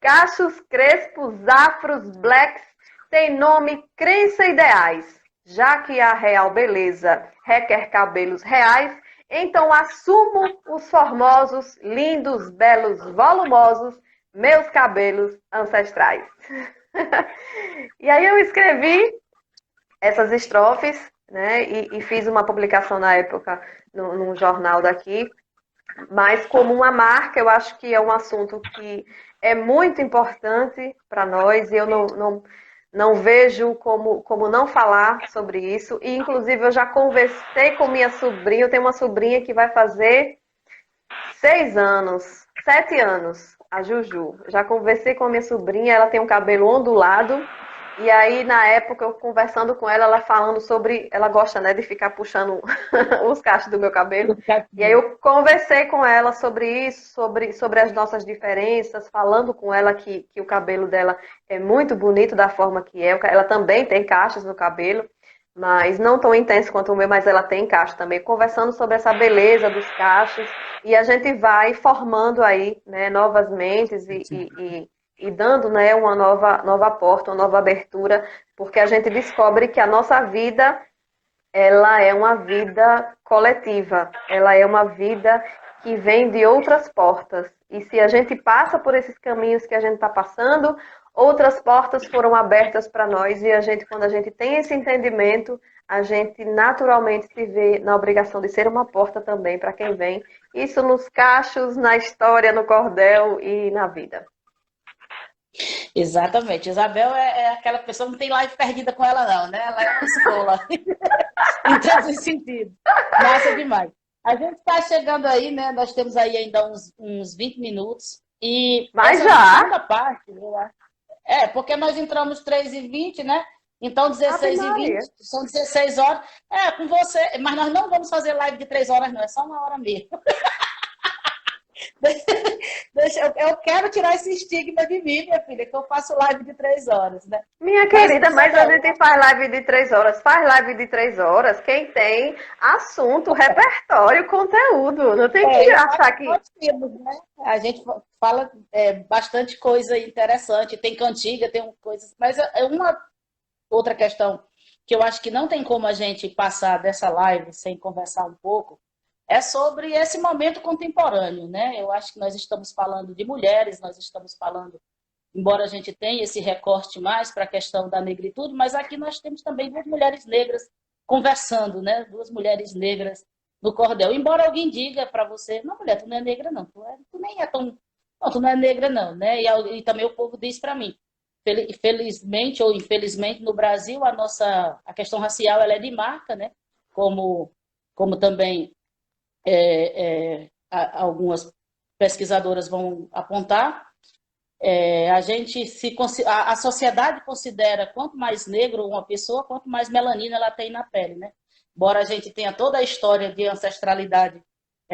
cachos crespos, afros, blacks, tem nome, crença e ideais. Já que a real beleza requer cabelos reais, então assumo os formosos, lindos, belos, volumosos, meus cabelos ancestrais. E aí eu escrevi essas estrofes, né, e fiz uma publicação na época num jornal daqui, Mas como uma marca, eu acho que é um assunto que é muito importante para nós e eu não vejo como não falar sobre isso. E, inclusive, eu já conversei com minha sobrinha, eu tenho uma sobrinha que vai fazer 6 anos, 7 anos, a Juju. Já conversei com a minha sobrinha, ela tem um cabelo ondulado. E aí, na época, eu conversando com ela, ela falando sobre. Ela gosta, né, de ficar puxando os cachos do meu cabelo. E aí, eu conversei com ela sobre isso, sobre as nossas diferenças, falando com ela que o cabelo dela é muito bonito da forma que é. Ela também tem cachos no cabelo, mas não tão intenso quanto o meu, mas ela tem cacho também. Conversando sobre essa beleza dos cachos. E a gente vai formando aí, né, novas mentes e dando, né, uma nova porta, uma nova abertura, porque a gente descobre que a nossa vida, ela é uma vida coletiva, ela é uma vida que vem de outras portas. E se a gente passa por esses caminhos que a gente está passando, outras portas foram abertas para nós e a gente, quando a gente tem esse entendimento, a gente naturalmente se vê na obrigação de ser uma porta também para quem vem. Isso nos cachos, na história, no cordel e na vida. Exatamente. Isabel é aquela pessoa que não tem live perdida com ela, não, né? Ela é uma escola. Em todos os sentidos. Massa demais. A gente está chegando aí, né? Nós temos aí ainda uns 20 minutos. E Mas essa já, segunda parte, eu acho. Porque nós entramos 3h20, né? Então, Ave 16h20, Maria. são 16 horas. Com você. Mas nós não vamos fazer live de 3 horas, não. É só 1 hora mesmo. Eu quero tirar esse estigma de mim, minha filha, que eu faço live de 3 horas, né? Minha Mas, querida, mas a Isabel, gente faz live de 3 horas. Faz live de 3 horas quem tem assunto, repertório, conteúdo. Não tem que eu acho achar que que. nós temos, né? A gente fala bastante coisa interessante, tem cantiga, tem coisas. Mas é uma outra questão que eu acho que não tem como a gente passar dessa live sem conversar um pouco, é sobre esse momento contemporâneo, né? Eu acho que nós estamos falando de mulheres, nós estamos falando, embora a gente tenha esse recorte mais para a questão da negritude, mas aqui nós temos também 2 mulheres negras conversando, né? 2 mulheres negras no cordel. Embora alguém diga para você, não, mulher, tu não é negra, não, tu nem é tão. Não, tu não é negra, não, né? E também o povo diz para mim. Felizmente ou infelizmente, no Brasil, a questão racial ela é de marca, né? Como também algumas pesquisadoras vão apontar. A sociedade considera quanto mais negro uma pessoa, quanto mais melanina ela tem na pele, né? Embora a gente tenha toda a história de ancestralidade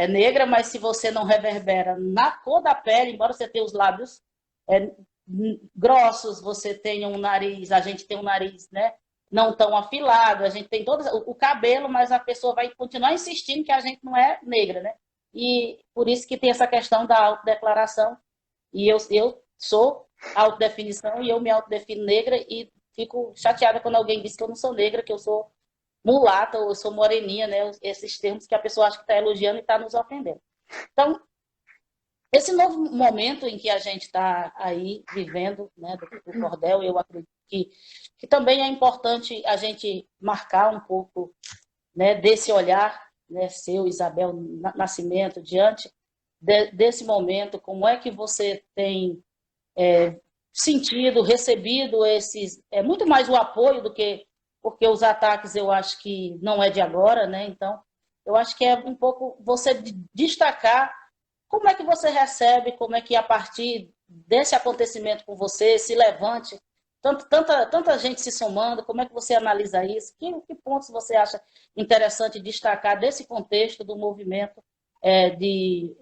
negra, mas se você não reverbera na cor da pele, embora você tenha os lábios grossos, você tenha um nariz, a gente tem um nariz, né, não tão afilado, a gente tem todo o cabelo, mas a pessoa vai continuar insistindo que a gente não é negra, né? E por isso que tem essa questão da autodeclaração. E eu sou autodefinição e eu me autodefino negra e fico chateada quando alguém diz que eu não sou negra, que eu sou mulata ou eu sou moreninha, né? Esses termos que a pessoa acha que está elogiando e está nos ofendendo. Então, esse novo momento em que a gente está aí vivendo, né, do cordel, eu acredito que também é importante a gente marcar um pouco, né, desse olhar, né, seu, Isabel Nascimento, diante desse momento, como é que você tem sentido, recebido esses, muito mais o apoio do que, porque os ataques eu acho que não é de agora, né? Então, eu acho que é um pouco você destacar como é que você recebe, como é que a partir desse acontecimento com você se levante, tanta gente se somando, como é que você analisa isso? Que pontos você acha interessante destacar desse contexto do movimento de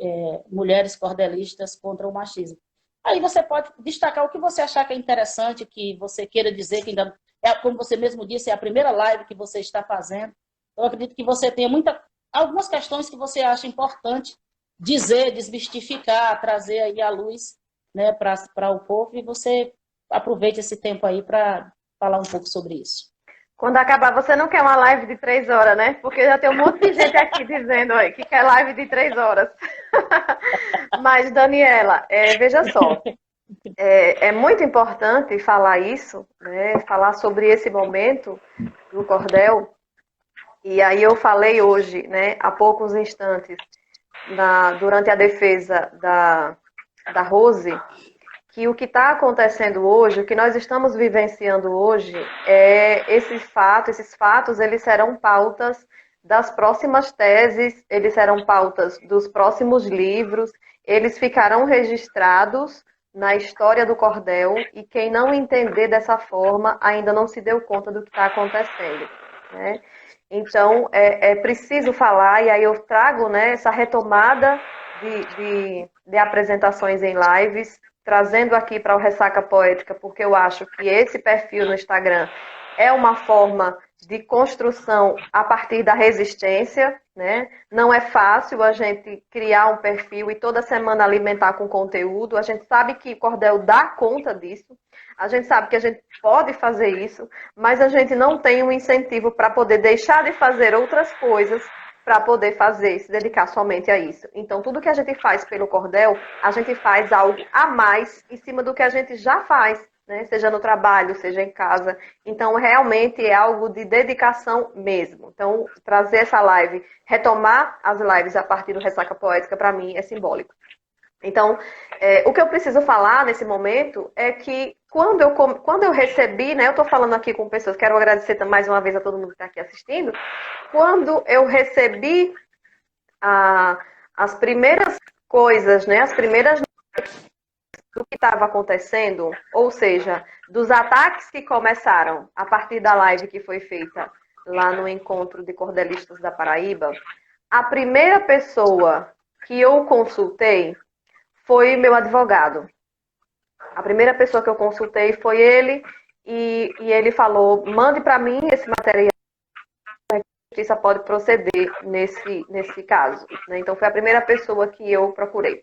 mulheres cordelistas contra o machismo? Aí você pode destacar o que você achar que é interessante, que você queira dizer, que ainda, como você mesmo disse, é a primeira live que você está fazendo. Eu acredito que você tenha algumas questões que você acha importante dizer, desmistificar, trazer aí à luz, né, para o povo, e você aproveite esse tempo aí para falar um pouco sobre isso. Quando acabar, você não quer uma live de 3 horas, né? Porque já tem um monte de gente aqui dizendo aí que quer live de 3 horas. Mas, Daniela, veja só, é muito importante falar isso, né? Falar sobre esse momento do cordel. E aí eu falei hoje, né, há poucos instantes, durante a defesa da Rose, que o que está acontecendo hoje, o que nós estamos vivenciando hoje, esses fatos, eles serão pautas das próximas teses, eles serão pautas dos próximos livros, eles ficarão registrados na história do cordel, e quem não entender dessa forma ainda não se deu conta do que está acontecendo, né? Então, é preciso falar, e aí eu trago, né, essa retomada de apresentações em lives, trazendo aqui para o Ressaca Poética, porque eu acho que esse perfil no Instagram é uma forma de construção a partir da resistência, né? Não é fácil a gente criar um perfil e toda semana alimentar com conteúdo. A gente sabe que o cordel dá conta disso, a gente sabe que a gente pode fazer isso, mas a gente não tem um incentivo para poder deixar de fazer outras coisas para poder fazer, se dedicar somente a isso. Então, tudo que a gente faz pelo cordel, a gente faz algo a mais em cima do que a gente já faz, né? Seja no trabalho, seja em casa. Então, realmente é algo de dedicação mesmo. Então, trazer essa live, retomar as lives a partir do Ressaca Poética, para mim, é simbólico. Então, o que eu preciso falar nesse momento é que quando eu recebi, né, eu estou falando aqui com pessoas, quero agradecer mais uma vez a todo mundo que está aqui assistindo, quando eu recebi as primeiras coisas, né, as primeiras do que estava acontecendo, ou seja, dos ataques que começaram a partir da live que foi feita lá no Encontro de Cordelistas da Paraíba, a primeira pessoa que eu consultei foi meu advogado. A primeira pessoa que eu consultei foi ele, e ele falou, mande para mim esse material, a justiça pode proceder nesse caso, né? Então foi a primeira pessoa que eu procurei.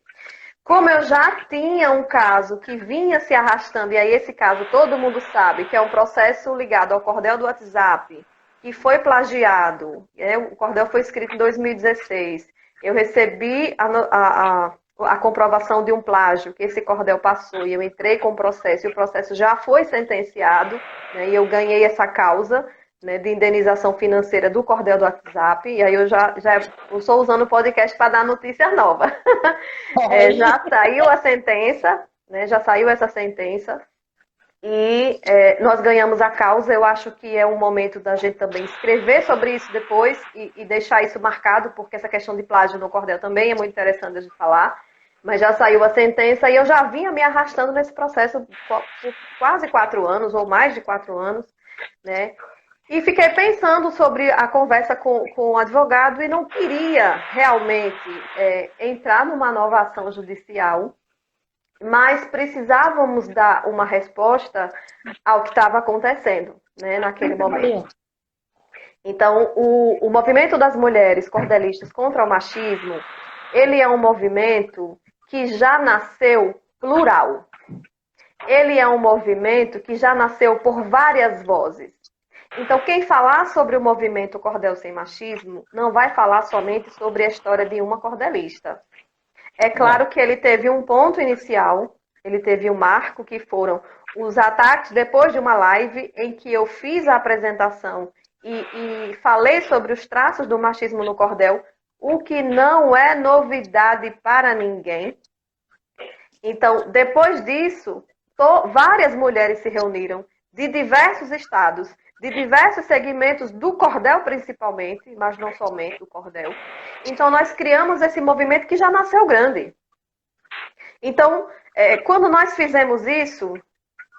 Como eu já tinha um caso que vinha se arrastando, e aí esse caso todo mundo sabe, que é um processo ligado ao cordel do WhatsApp, que foi plagiado, o cordel foi escrito em 2016, eu recebi a comprovação de um plágio que esse cordel passou, e eu entrei com o processo, e o processo já foi sentenciado, né, e eu ganhei essa causa, né, de indenização financeira do cordel do WhatsApp, e aí eu estou usando o podcast para dar notícia nova. Já saiu a sentença, né, já saiu essa sentença, e nós ganhamos a causa. Eu acho que é um momento da gente também escrever sobre isso depois e deixar isso marcado, porque essa questão de plágio no cordel também é muito interessante a gente falar. Mas já saiu a sentença e eu já vinha me arrastando nesse processo por quase 4 anos, ou mais de 4 anos, né? E fiquei pensando sobre a conversa com o advogado e não queria realmente entrar numa nova ação judicial, mas precisávamos dar uma resposta ao que estava acontecendo, né, naquele momento. Então, o movimento das mulheres cordelistas contra o machismo, ele é um movimento que já nasceu plural. Ele é um movimento que já nasceu por várias vozes. Então, quem falar sobre o movimento Cordel Sem Machismo não vai falar somente sobre a história de uma cordelista. É claro que ele teve um ponto inicial, ele teve um marco, que foram os ataques depois de uma live em que eu fiz a apresentação e falei sobre os traços do machismo no cordel, o que não é novidade para ninguém. Então, depois disso, várias mulheres se reuniram de diversos estados, de diversos segmentos do cordel principalmente, mas não somente do cordel. Então, nós criamos esse movimento que já nasceu grande. Então, quando nós fizemos isso,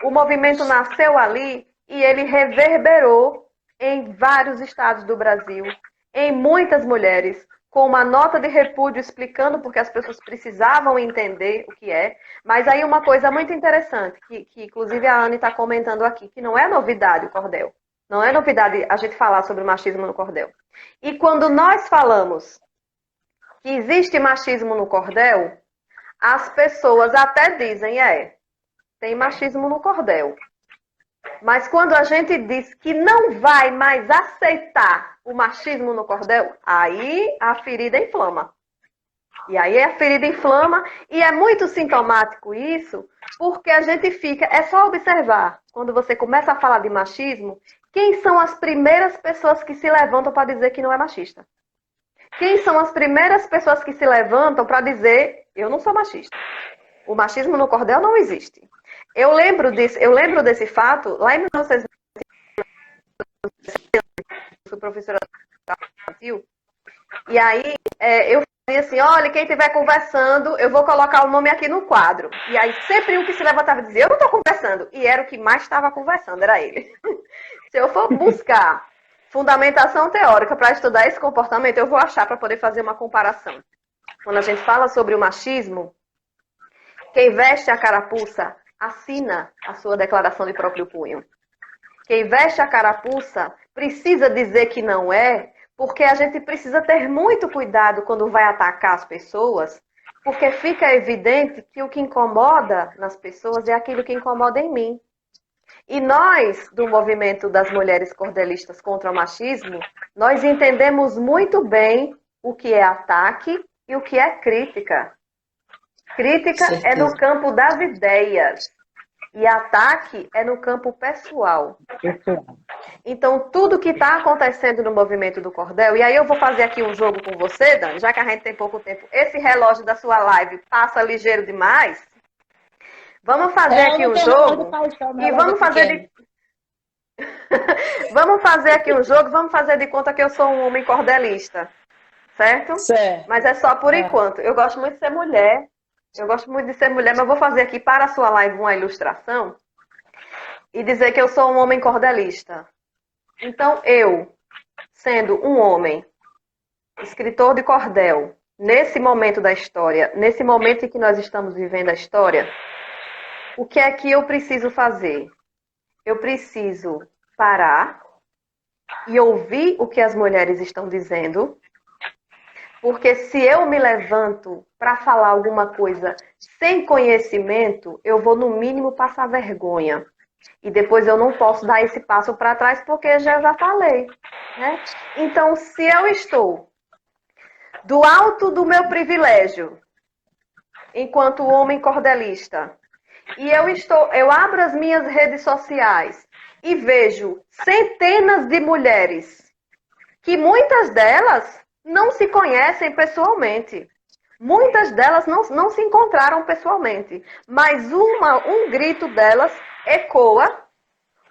o movimento nasceu ali e ele reverberou em vários estados do Brasil, em muitas mulheres, com uma nota de repúdio explicando porque as pessoas precisavam entender o que é. Mas aí uma coisa muito interessante, que inclusive a Anne está comentando aqui, que não é novidade o cordel. Não é novidade a gente falar sobre machismo no cordel. E quando nós falamos que existe machismo no cordel, as pessoas até dizem, tem machismo no cordel. Mas quando a gente diz que não vai mais aceitar o machismo no cordel, aí a ferida inflama. E aí a ferida inflama, e é muito sintomático isso, porque a gente fica, é só observar, quando você começa a falar de machismo, quem são as primeiras pessoas que se levantam para dizer que não é machista? quem são as primeiras pessoas que se levantam para dizer, eu não sou machista. O machismo no cordel não existe. Eu lembro desse fato, lá em 1900, eu fui professora do Brasil, e aí eu falei assim, olha, quem estiver conversando, eu vou colocar o nome aqui no quadro. E aí sempre um que se levantava e dizia, eu não estou conversando. E era o que mais estava conversando, era ele. Se eu for buscar fundamentação teórica para estudar esse comportamento, eu vou achar para poder fazer uma comparação. Quando a gente fala sobre o machismo, quem veste a carapuça assina a sua declaração de próprio punho. Quem veste a carapuça precisa dizer que não é, porque a gente precisa ter muito cuidado quando vai atacar as pessoas, porque fica evidente que o que incomoda nas pessoas é aquilo que incomoda em mim. E nós, do movimento das mulheres cordelistas contra o machismo, nós entendemos muito bem o que é ataque e o que é crítica. Crítica é no campo das ideias e ataque é no campo pessoal. Então, tudo que está acontecendo no movimento do cordel, e aí eu vou fazer aqui um jogo com você, Dani, já que a gente tem pouco tempo, esse relógio da sua live passa ligeiro demais. Vamos fazer aqui um jogo e vamos fazer vamos fazer aqui um jogo, vamos fazer de conta que eu sou um homem cordelista, certo? Certo. Mas é só por enquanto. Eu gosto muito de ser mulher. Mas eu vou fazer aqui para a sua live uma ilustração e dizer que eu sou um homem cordelista. Então, eu, sendo um homem, escritor de cordel, nesse momento da história, nesse momento em que nós estamos vivendo a história, o que é que eu preciso fazer? Eu preciso parar e ouvir o que as mulheres estão dizendo, porque se eu me levanto para falar alguma coisa sem conhecimento, eu vou no mínimo passar vergonha. E depois eu não posso dar esse passo para trás porque já falei, né? Então, se eu estou do alto do meu privilégio, enquanto homem cordelista, e eu abro as minhas redes sociais e vejo centenas de mulheres que muitas delas não se conhecem pessoalmente. Muitas delas não se encontraram pessoalmente. Mas um grito delas ecoa,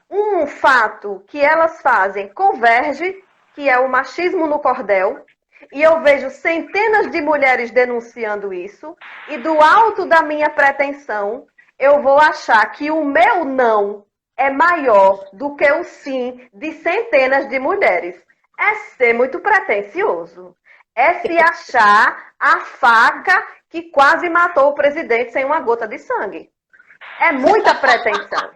um fato que elas fazem converge, que é o machismo no cordel. E eu vejo centenas de mulheres denunciando isso. E do alto da minha pretensão, eu vou achar que o meu não é maior do que o sim de centenas de mulheres. É ser muito pretensioso. É se achar a faca que quase matou o presidente sem uma gota de sangue. É muita pretensão.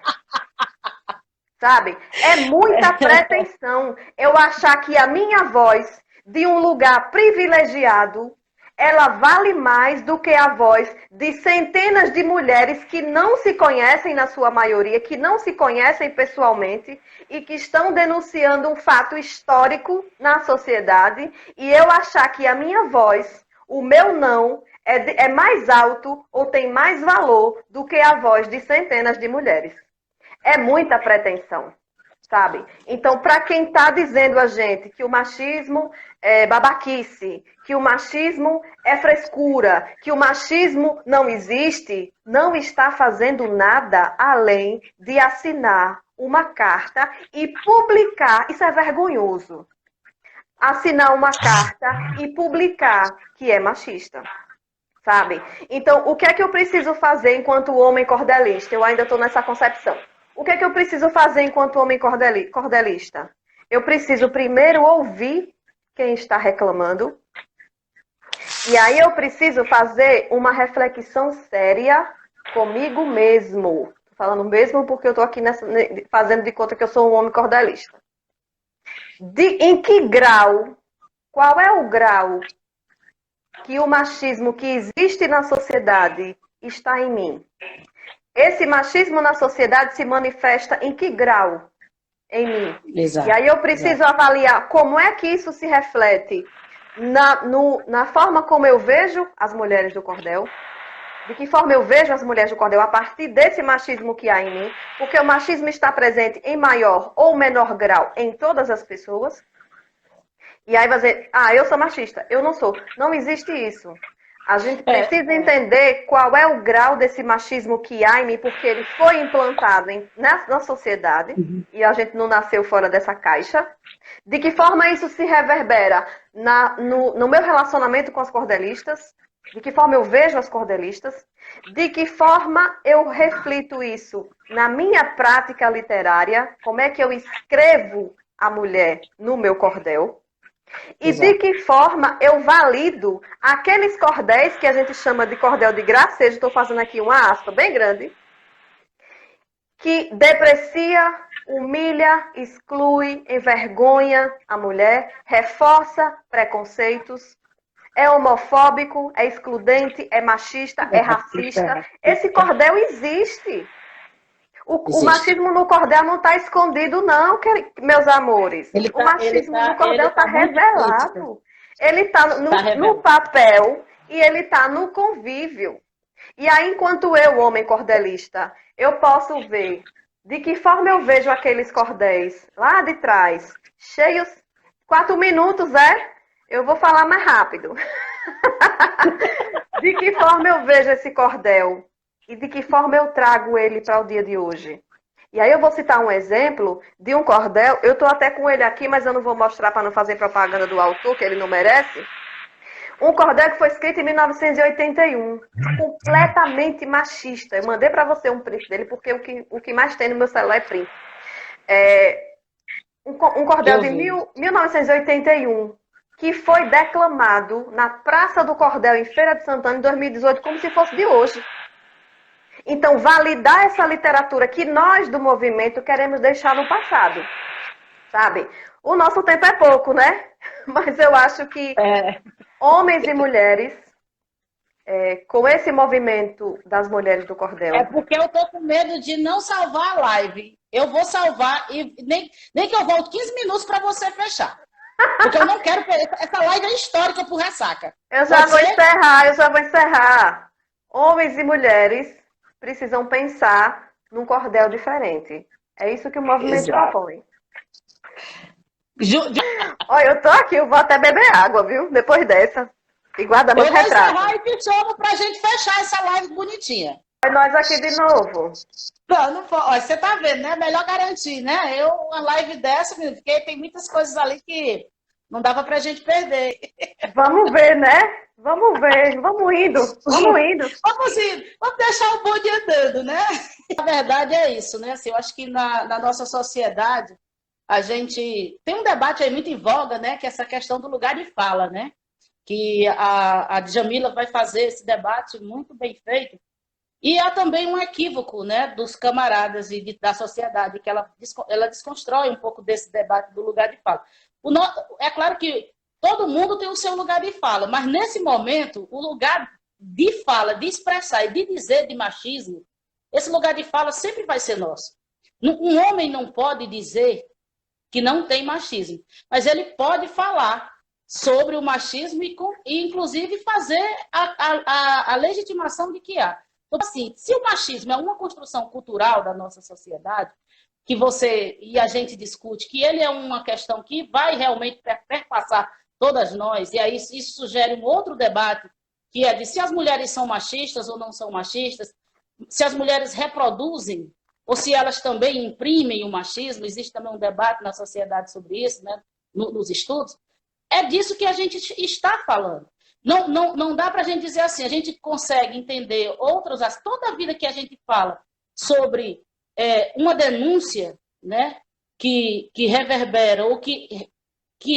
Sabe? É muita pretensão eu achar que a minha voz, de um lugar privilegiado, ela vale mais do que a voz de centenas de mulheres que não se conhecem na sua maioria, que não se conhecem pessoalmente e que estão denunciando um fato histórico na sociedade, e eu achar que a minha voz, o meu não, é mais alto ou tem mais valor do que a voz de centenas de mulheres. É muita pretensão. Sabe? Então, para quem está dizendo a gente que o machismo é babaquice, que o machismo é frescura, que o machismo não existe, não está fazendo nada além de assinar uma carta e publicar. Isso é vergonhoso. Assinar uma carta e publicar que é machista. Sabe? Então, o que é que eu preciso fazer enquanto homem cordelista? Eu ainda estou nessa concepção. O que é que eu preciso fazer enquanto homem cordelista? Eu preciso primeiro ouvir quem está reclamando. E aí eu preciso fazer uma reflexão séria comigo mesmo. Tô falando mesmo porque eu estou aqui fazendo de conta que eu sou um homem cordelista. Em que grau, qual é o grau que o machismo que existe na sociedade está em mim? Esse machismo na sociedade se manifesta em que grau em mim? Exato, e aí eu preciso avaliar como é que isso se reflete na forma como eu vejo as mulheres do cordel, de que forma eu vejo as mulheres do cordel a partir desse machismo que há em mim, porque o machismo está presente em maior ou menor grau em todas as pessoas. E aí vai dizer, eu sou machista. Eu não sou. Não existe isso. A gente precisa entender qual é o grau desse machismo que há em mim, porque ele foi implantado na sociedade, e a gente não nasceu fora dessa caixa. De que forma isso se reverbera no meu relacionamento com as cordelistas, de que forma eu vejo as cordelistas, de que forma eu reflito isso na minha prática literária, como é que eu escrevo a mulher no meu cordel, e de que forma eu valido aqueles cordéis que a gente chama de cordel de gracejo, estou fazendo aqui uma aspa bem grande, que deprecia, humilha, exclui, envergonha a mulher, reforça preconceitos, é homofóbico, é excludente, é machista, é racista. Esse cordel existe. O machismo no cordel não está escondido, não, meus amores. O machismo no cordel está revelado. Ele está no papel e ele está no convívio. E aí, enquanto eu, homem cordelista, eu posso ver de que forma eu vejo aqueles cordéis lá de trás, cheios, 4 minutos, Eu vou falar mais rápido. De que forma eu vejo esse cordel? E de que forma eu trago ele para o dia de hoje? E aí eu vou citar um exemplo de um cordel. Eu estou até com ele aqui, mas eu não vou mostrar para não fazer propaganda do autor, que ele não merece. Um cordel que foi escrito em 1981. Completamente machista. Eu mandei para você um print dele, porque o que mais tem no meu celular é print. Um cordel de 1981. Que foi declamado na Praça do Cordel, em Feira de Santana, em 2018, como se fosse de hoje. Então, validar essa literatura que nós, do movimento, queremos deixar no passado, sabe? O nosso tempo é pouco, né? Mas eu acho que homens e mulheres, com esse movimento das mulheres do cordel... É porque eu tô com medo de não salvar a live. Eu vou salvar, e nem que eu volte 15 minutos para você fechar. Porque eu não quero... Essa live é histórica por Ressaca. Eu já vou encerrar. Homens e mulheres precisam pensar num cordel diferente. É isso que o movimento propõe. Olha, eu tô aqui, eu vou até beber água, viu? Depois dessa. E guarda meu retrato. Eu vou encerrar e te chamo pra gente fechar essa live bonitinha. É nós aqui de novo. Não olha, você tá vendo, né? Melhor garantir, né? Uma live dessa, porque tem muitas coisas ali que não dava pra gente perder. Vamos ver, né? Vamos ver. Vamos indo. Vamos deixar o bonde andando, né? A verdade é isso, né? Assim, eu acho que na nossa sociedade, a gente tem um debate aí muito em voga, né? Que é essa questão do lugar de fala, né? Que a Djamila vai fazer esse debate muito bem feito. E há também um equívoco, né, dos camaradas e da sociedade, que ela desconstrói um pouco desse debate do lugar de fala. É claro que todo mundo tem o seu lugar de fala, mas nesse momento, o lugar de fala, de expressar e de dizer de machismo, esse lugar de fala sempre vai ser nosso. Um homem não pode dizer que não tem machismo, mas ele pode falar sobre o machismo e inclusive, fazer a legitimação de que há. Então, assim, se o machismo é uma construção cultural da nossa sociedade, que você e a gente discute, que ele é uma questão que vai realmente perpassar todas nós, e aí isso sugere um outro debate, que é de se as mulheres são machistas ou não são machistas, se as mulheres reproduzem, ou se elas também imprimem o machismo, existe também um debate na sociedade sobre isso, né, nos estudos. É disso que a gente está falando. Não dá para a gente dizer assim, a gente consegue entender toda a vida que a gente fala sobre uma denúncia, né, que reverbera ou que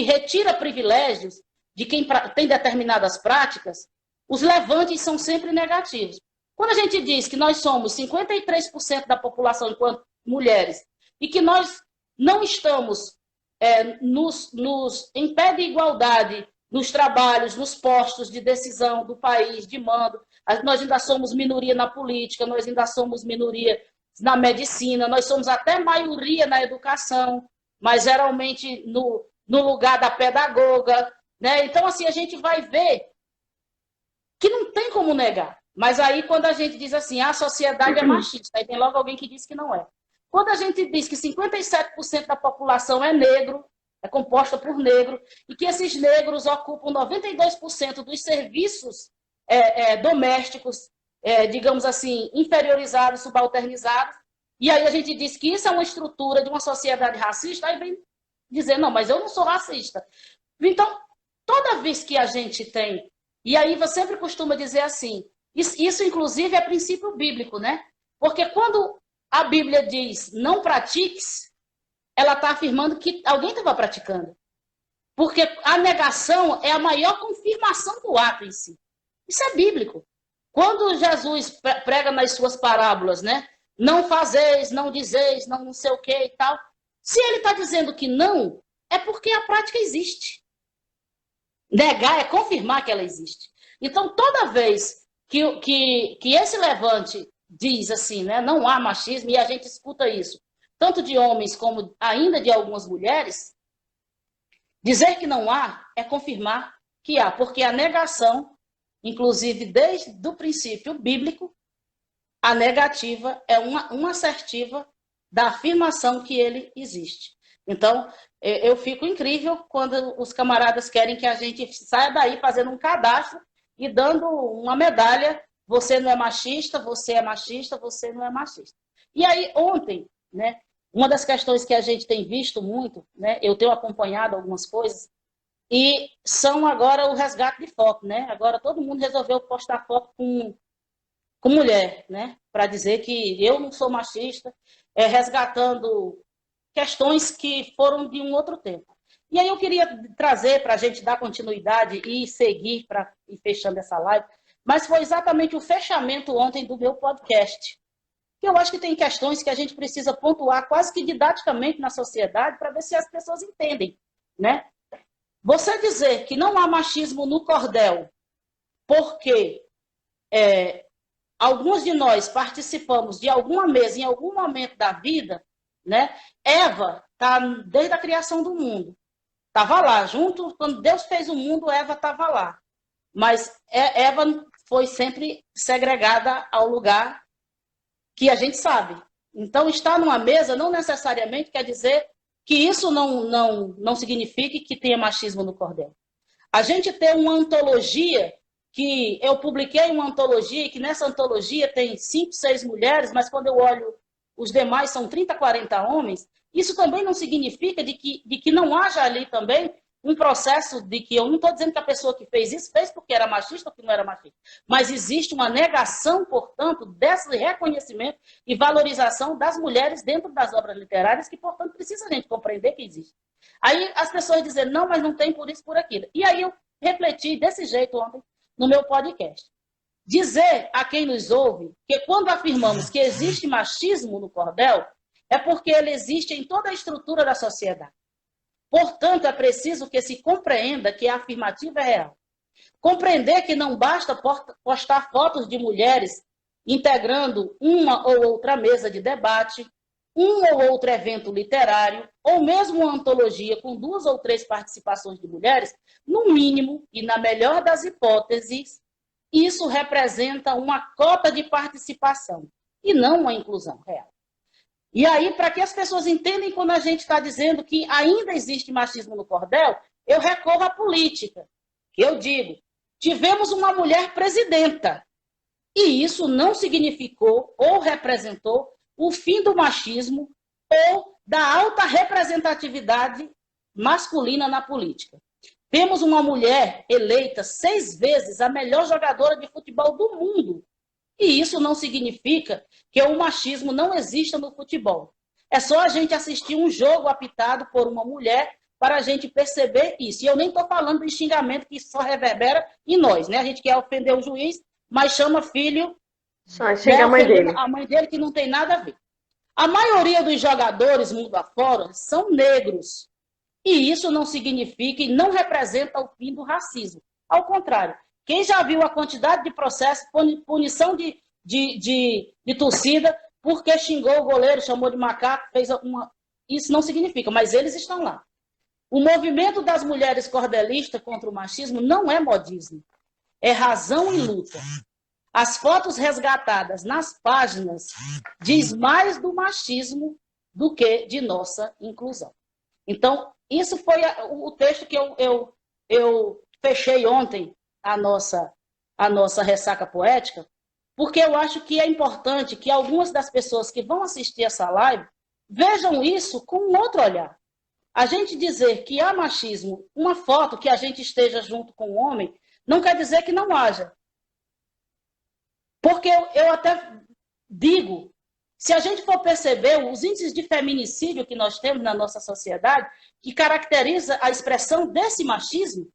retira privilégios de quem tem determinadas práticas, os levantes são sempre negativos. Quando a gente diz que nós somos 53% da população enquanto mulheres e que nós não estamos em pé de igualdade nos trabalhos, nos postos de decisão do país, de mando. Nós ainda somos minoria na política, nós ainda somos minoria na medicina, nós somos até maioria na educação, mas geralmente no lugar da pedagoga, né? Então, assim, a gente vai ver que não tem como negar. Mas aí, quando a gente diz assim, a sociedade é machista, aí tem logo alguém que diz que não é. Quando a gente diz que 57% da população é negro, é composta por negros, e que esses negros ocupam 92% dos serviços domésticos, digamos assim, inferiorizados, subalternizados. E aí a gente diz que isso é uma estrutura de uma sociedade racista, aí vem dizer, não, mas eu não sou racista. Então, toda vez que a gente tem, e aí você sempre costuma dizer assim, isso inclusive é princípio bíblico, né? Porque quando a Bíblia diz não pratiques, ela está afirmando que alguém estava praticando. Porque a negação é a maior confirmação do ato em si. Isso é bíblico. Quando Jesus prega nas suas parábolas, né? Não fazeis, não dizeis, não sei o que e tal. Se ele está dizendo que não, é porque a prática existe. Negar é confirmar que ela existe. Então, toda vez que esse levante diz assim, né, não há machismo, e a gente escuta isso, tanto de homens como ainda de algumas mulheres, dizer que não há é confirmar que há, porque a negação, inclusive desde o princípio bíblico, a negativa é uma assertiva da afirmação que ele existe. Então, eu fico incrível quando os camaradas querem que a gente saia daí fazendo um cadastro e dando uma medalha, você não é machista, você é machista, você não é machista. E aí, ontem, né, uma das questões que a gente tem visto muito, né, eu tenho acompanhado algumas coisas, e são agora o resgate de foto, né? Agora todo mundo resolveu postar foto com mulher, né? Para dizer que eu não sou machista, resgatando questões que foram de um outro tempo. E aí eu queria trazer para a gente dar continuidade e seguir para ir fechando essa live, mas foi exatamente o fechamento ontem do meu podcast. Eu acho que tem questões que a gente precisa pontuar quase que didaticamente na sociedade para ver se as pessoas entendem, né? Você dizer que não há machismo no cordel porque alguns de nós participamos de alguma mesa em algum momento da vida, né? Eva está desde a criação do mundo. Estava lá, junto, quando Deus fez o mundo, Eva estava lá. Mas Eva foi sempre segregada ao lugar que a gente sabe. Então, estar numa mesa não necessariamente quer dizer que isso não signifique que tenha machismo no cordel. A gente tem uma antologia, que eu publiquei uma antologia, e que nessa antologia tem 5, 6 mulheres, mas quando eu olho os demais são 30, 40 homens, isso também não significa de que não haja ali também um processo de que eu não estou dizendo que a pessoa que fez isso fez porque era machista ou que não era machista, mas existe uma negação, portanto, desse reconhecimento e valorização das mulheres dentro das obras literárias, que, portanto, precisa a gente compreender que existe. Aí as pessoas dizem, não, mas não tem por isso, por aquilo. E aí eu refleti desse jeito ontem no meu podcast. Dizer a quem nos ouve que quando afirmamos que existe machismo no cordel, é porque ele existe em toda a estrutura da sociedade. Portanto, é preciso que se compreenda que a afirmativa é real. Compreender que não basta postar fotos de mulheres integrando uma ou outra mesa de debate, um ou outro evento literário, ou mesmo uma antologia com 2 ou 3 participações de mulheres, no mínimo, e na melhor das hipóteses, isso representa uma cota de participação, e não uma inclusão real. E aí, para que as pessoas entendam quando a gente está dizendo que ainda existe machismo no cordel, eu recorro à política. Eu digo, tivemos uma mulher presidenta, e isso não significou ou representou o fim do machismo ou da alta representatividade masculina na política. Temos uma mulher eleita 6 vezes a melhor jogadora de futebol do mundo. E isso não significa que o machismo não exista no futebol. É só a gente assistir um jogo apitado por uma mulher para a gente perceber isso. E eu nem estou falando de xingamento que só reverbera em nós, né? A gente quer ofender o juiz, mas chama filho, xinga a mãe dele. A mãe dele, que não tem nada a ver. A maioria dos jogadores mundo afora são negros. E isso não significa e não representa o fim do racismo. Ao contrário, quem já viu a quantidade de processos, punição de torcida, porque xingou o goleiro, chamou de macaco, fez uma... Isso não significa, mas eles estão lá. O movimento das mulheres cordelistas contra o machismo não é modismo, é razão e luta. As fotos resgatadas nas páginas diz mais do machismo do que de nossa inclusão. Então, isso foi o texto que eu fechei ontem a nossa ressaca poética, porque eu acho que é importante que algumas das pessoas que vão assistir essa live vejam isso com um outro olhar. A gente dizer que há machismo, uma foto que a gente esteja junto com um homem, não quer dizer que não haja. Porque eu até digo, se a gente for perceber os índices de feminicídio que nós temos na nossa sociedade, que caracteriza a expressão desse machismo,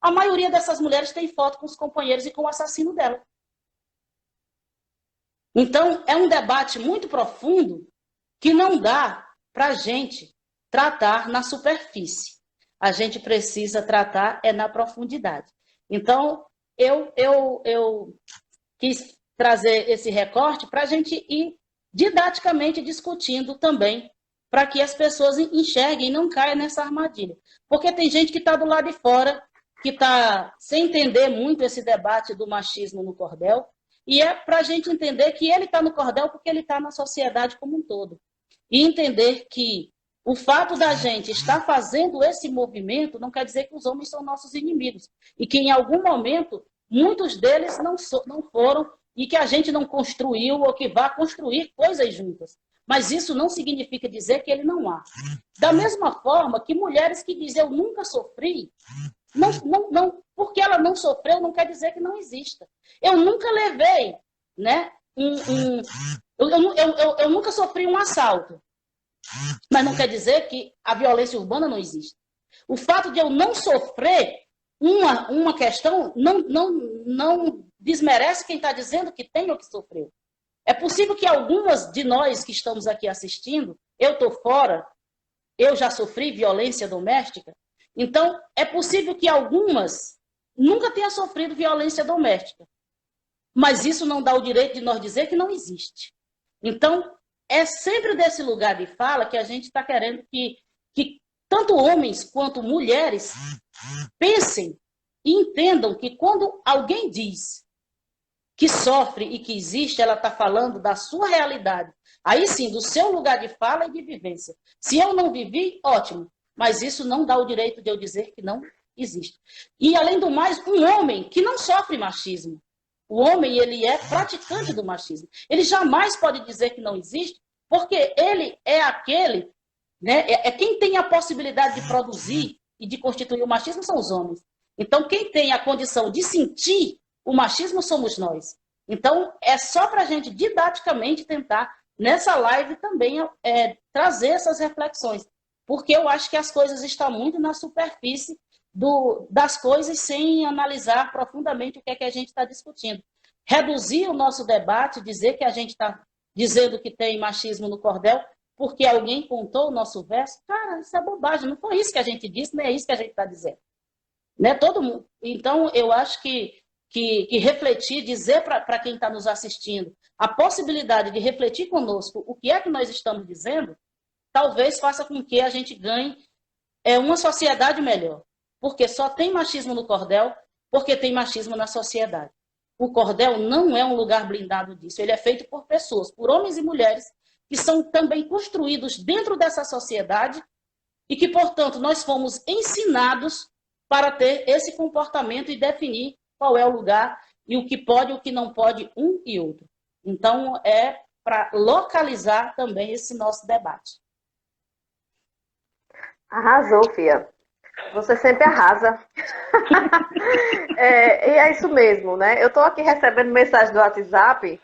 a maioria dessas mulheres tem foto com os companheiros e com o assassino dela. Então, é um debate muito profundo que não dá para a gente tratar na superfície. A gente precisa tratar na profundidade. Então, eu quis trazer esse recorte para a gente ir didaticamente discutindo também, para que as pessoas enxerguem e não caiam nessa armadilha. Porque tem gente que está do lado de fora, que está sem entender muito esse debate do machismo no cordel, e é para a gente entender que ele está no cordel porque ele está na sociedade como um todo. E entender que o fato da gente estar fazendo esse movimento não quer dizer que os homens são nossos inimigos. E que em algum momento, muitos deles não foram e que a gente não construiu ou que vá construir coisas juntas. Mas isso não significa dizer que ele não há. Da mesma forma que mulheres que dizem eu nunca sofri, porque ela não sofreu não quer dizer que não exista. Eu nunca levei, né, eu nunca sofri um assalto, mas não quer dizer que a violência urbana não existe. O fato de eu não sofrer uma questão não desmerece quem está dizendo que tem ou que sofreu. É possível que algumas de nós que estamos aqui assistindo, eu estou fora, eu já sofri violência doméstica, então é possível que algumas nunca tenham sofrido violência doméstica. Mas isso não dá o direito de nós dizer que não existe. Então, é sempre desse lugar de fala que a gente está querendo que tanto homens quanto mulheres pensem e entendam que quando alguém diz que sofre e que existe, ela está falando da sua realidade. Aí sim, do seu lugar de fala e de vivência. Se eu não vivi, ótimo. Mas isso não dá o direito de eu dizer que não existe. E, além do mais, um homem que não sofre machismo. O homem, ele é praticante do machismo. Ele jamais pode dizer que não existe, porque ele é aquele, né, é quem tem a possibilidade de produzir e de constituir o machismo são os homens. Então, quem tem a condição de sentir o machismo somos nós. Então, é só para a gente didaticamente tentar, nessa live também, trazer essas reflexões. Porque eu acho que as coisas estão muito na superfície das coisas sem analisar profundamente o que é que a gente está discutindo. Reduzir o nosso debate, dizer que a gente está dizendo que tem machismo no cordel porque alguém contou o nosso verso, cara, isso é bobagem, não foi isso que a gente disse, nem é isso que a gente está dizendo. Né? Todo mundo. Então, eu acho que refletir, dizer para quem está nos assistindo a possibilidade de refletir conosco o que é que nós estamos dizendo, talvez faça com que a gente ganhe uma sociedade melhor. Porque só tem machismo no cordel porque tem machismo na sociedade. O cordel não é um lugar blindado disso. Ele é feito por pessoas, por homens e mulheres, que são também construídos dentro dessa sociedade e que, portanto, nós fomos ensinados para ter esse comportamento e definir qual é o lugar e o que pode e o que não pode um e outro. Então, é para localizar também esse nosso debate. Arrasou, Fia. Você sempre arrasa. E é isso mesmo, né? Eu estou aqui recebendo mensagem do WhatsApp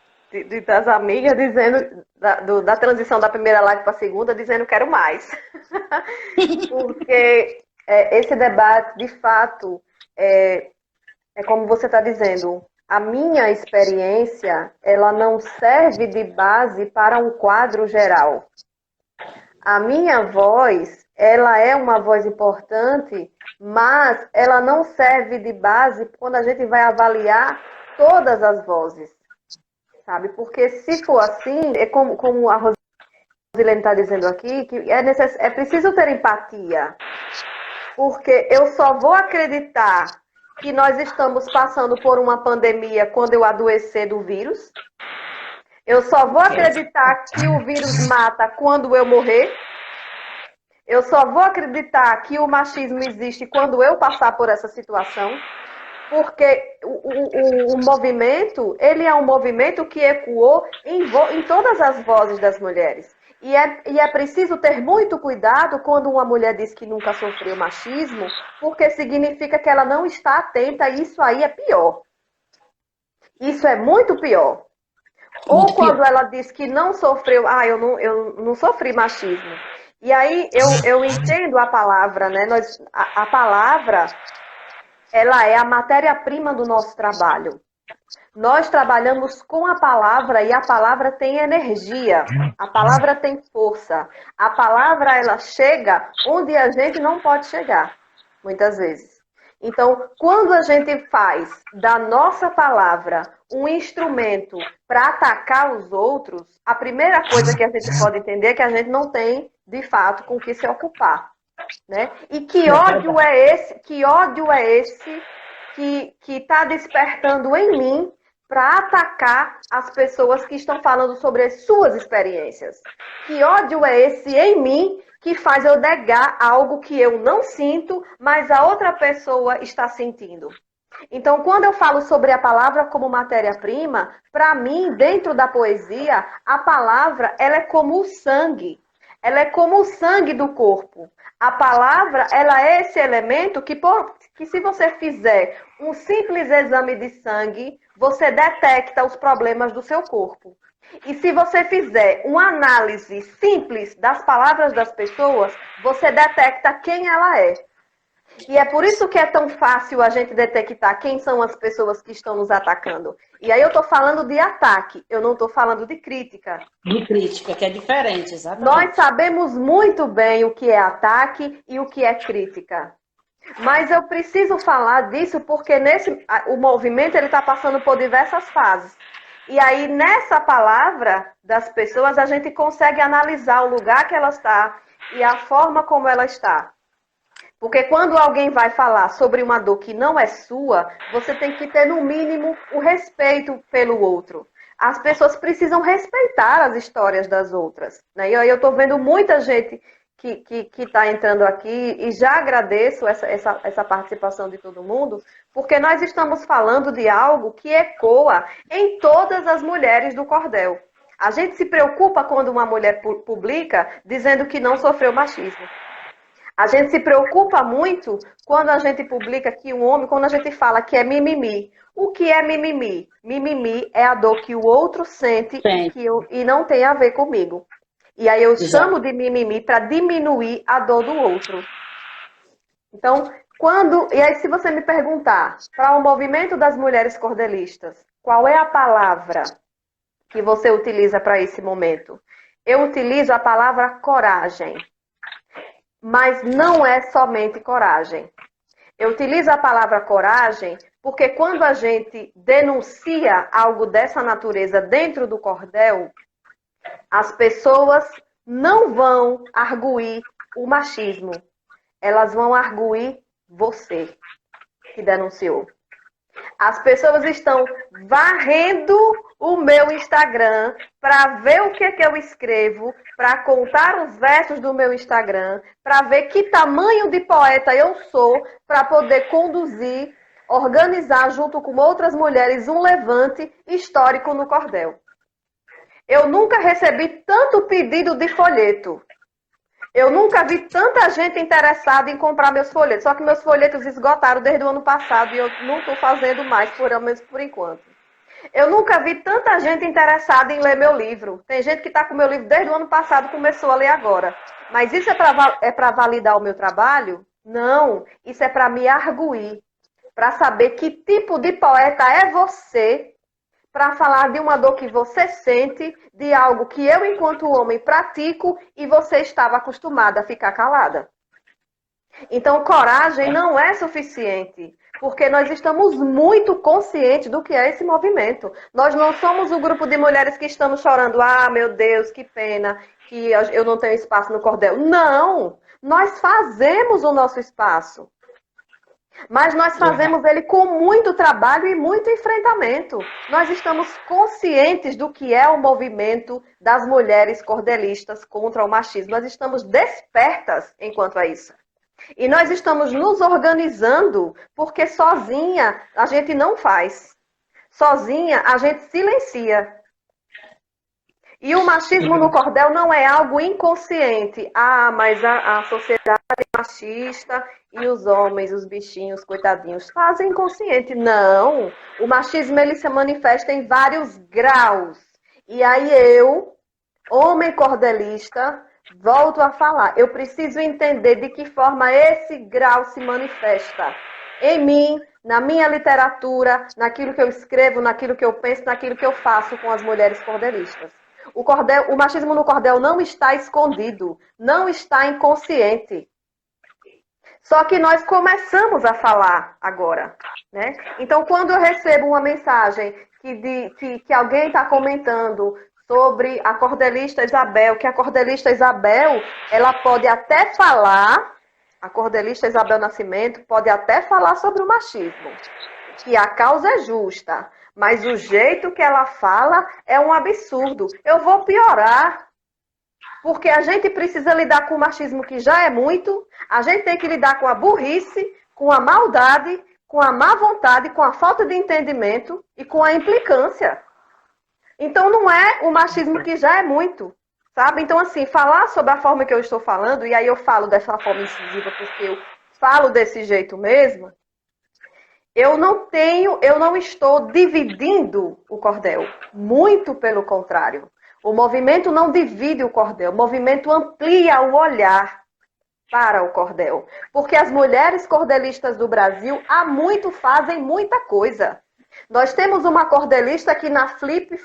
das amigas dizendo da transição da primeira live para a segunda, dizendo quero mais. Porque esse debate, de fato, é como você está dizendo, a minha experiência, ela não serve de base para um quadro geral. A minha voz, ela é uma voz importante, mas ela não serve de base quando a gente vai avaliar todas as vozes, sabe? Porque se for assim, é como a Rosilene está dizendo aqui, que é preciso ter empatia, porque eu só vou acreditar que nós estamos passando por uma pandemia quando eu adoecer do vírus. Eu só vou acreditar que o vírus mata quando eu morrer. Eu só vou acreditar que o machismo existe quando eu passar por essa situação, porque o movimento, ele é um movimento que ecoou em todas as vozes das mulheres. E é preciso ter muito cuidado quando uma mulher diz que nunca sofreu machismo, porque significa que ela não está atenta, e isso aí é pior. Isso é muito pior. Ou Muito quando pior. ela diz que não sofreu, eu não sofri machismo. E aí eu entendo a palavra, né? A palavra, ela é a matéria-prima do nosso trabalho. Nós trabalhamos com a palavra e a palavra tem energia, a palavra tem força. A palavra, ela chega onde a gente não pode chegar, muitas vezes. Então, quando a gente faz da nossa palavra um instrumento para atacar os outros, a primeira coisa que a gente pode entender é que a gente não tem, de fato, com o que se ocupar. Né? E que ódio é esse? Que ódio é esse que está despertando em mim para atacar as pessoas que estão falando sobre as suas experiências? Que ódio é esse em mim que faz eu negar algo que eu não sinto, mas a outra pessoa está sentindo? Então, quando eu falo sobre a palavra como matéria-prima, para mim, dentro da poesia, a palavra, ela é como o sangue. Ela é como o sangue do corpo. A palavra, ela é esse elemento que se você fizer um simples exame de sangue, você detecta os problemas do seu corpo. E se você fizer uma análise simples das palavras das pessoas, você detecta quem ela é. E é por isso que é tão fácil a gente detectar quem são as pessoas que estão nos atacando. E aí eu estou falando de ataque, eu não estou falando de crítica. De crítica, que é diferente, exatamente. Nós sabemos muito bem o que é ataque e o que é crítica. Mas eu preciso falar disso porque o movimento está passando por diversas fases. E aí, nessa palavra das pessoas, a gente consegue analisar o lugar que ela está e a forma como ela está. Porque quando alguém vai falar sobre uma dor que não é sua, você tem que ter, no mínimo, o respeito pelo outro. As pessoas precisam respeitar as histórias das outras. Né? E aí eu estou vendo muita gente que está entrando aqui e já agradeço essa participação de todo mundo, porque nós estamos falando de algo que ecoa em todas as mulheres do cordel. A gente se preocupa quando uma mulher publica dizendo que não sofreu machismo. A gente se preocupa muito quando a gente publica que um homem, quando a gente fala que é mimimi. O que é mimimi? Mimimi é a dor que o outro sente e não tem a ver comigo. E aí eu chamo de mimimi para diminuir a dor do outro. Então, e aí se você me perguntar, para o movimento das mulheres cordelistas, qual é a palavra que você utiliza para esse momento? Eu utilizo a palavra coragem. Mas não é somente coragem. Eu utilizo a palavra coragem porque quando a gente denuncia algo dessa natureza dentro do cordel, as pessoas não vão arguir o machismo. Elas vão arguir você que denunciou. As pessoas estão varrendo o meu Instagram para ver o que é que eu escrevo, para contar os versos do meu Instagram, para ver que tamanho de poeta eu sou, para poder conduzir, organizar junto com outras mulheres um levante histórico no cordel. Eu nunca recebi tanto pedido de folheto. Eu nunca vi tanta gente interessada em comprar meus folhetos. Só que meus folhetos esgotaram desde o ano passado e eu não estou fazendo mais, pelo menos por enquanto. Eu nunca vi tanta gente interessada em ler meu livro. Tem gente que está com meu livro desde o ano passado e começou a ler agora. Mas isso é para validar o meu trabalho? Não. Isso é para me arguir. Para saber que tipo de poeta é você, para falar de uma dor que você sente, de algo que eu, enquanto homem, pratico e você estava acostumada a ficar calada. Então, coragem não é suficiente, porque nós estamos muito conscientes do que é esse movimento. Nós não somos o grupo de mulheres que estamos chorando, ah, meu Deus, que pena que eu não tenho espaço no cordel. Não! Nós fazemos o nosso espaço. Mas nós fazemos ele com muito trabalho e muito enfrentamento. Nós estamos conscientes do que é o movimento das mulheres cordelistas contra o machismo. Nós estamos despertas enquanto a isso. E nós estamos nos organizando porque sozinha a gente não faz. Sozinha a gente silencia. E o machismo no cordel não é algo inconsciente. Ah, mas a sociedade é machista e os homens, os bichinhos, coitadinhos, fazem inconsciente. Não. O machismo ele se manifesta em vários graus. E aí eu, homem cordelista, volto a falar. Eu preciso entender de que forma esse grau se manifesta em mim, na minha literatura, naquilo que eu escrevo, naquilo que eu penso, naquilo que eu faço com as mulheres cordelistas. O machismo no cordel não está escondido, não está inconsciente. Só que nós começamos a falar agora, né? Então, quando eu recebo uma mensagem que alguém está comentando sobre a cordelista Isabel, que a cordelista Isabel, ela pode até falar, a cordelista Isabel Nascimento pode até falar sobre o machismo, que a causa é justa, mas o jeito que ela fala é um absurdo. Eu vou piorar, porque a gente precisa lidar com o machismo que já é muito, a gente tem que lidar com a burrice, com a maldade, com a má vontade, com a falta de entendimento e com a implicância. Então não é o machismo que já é muito, sabe? Então assim, falar sobre a forma que eu estou falando, e aí eu falo dessa forma incisiva porque eu falo desse jeito mesmo, eu não estou dividindo o cordel. Muito pelo contrário. O movimento não divide o cordel. O movimento amplia o olhar para o cordel. Porque as mulheres cordelistas do Brasil há muito fazem muita coisa. Nós temos uma cordelista que na Flip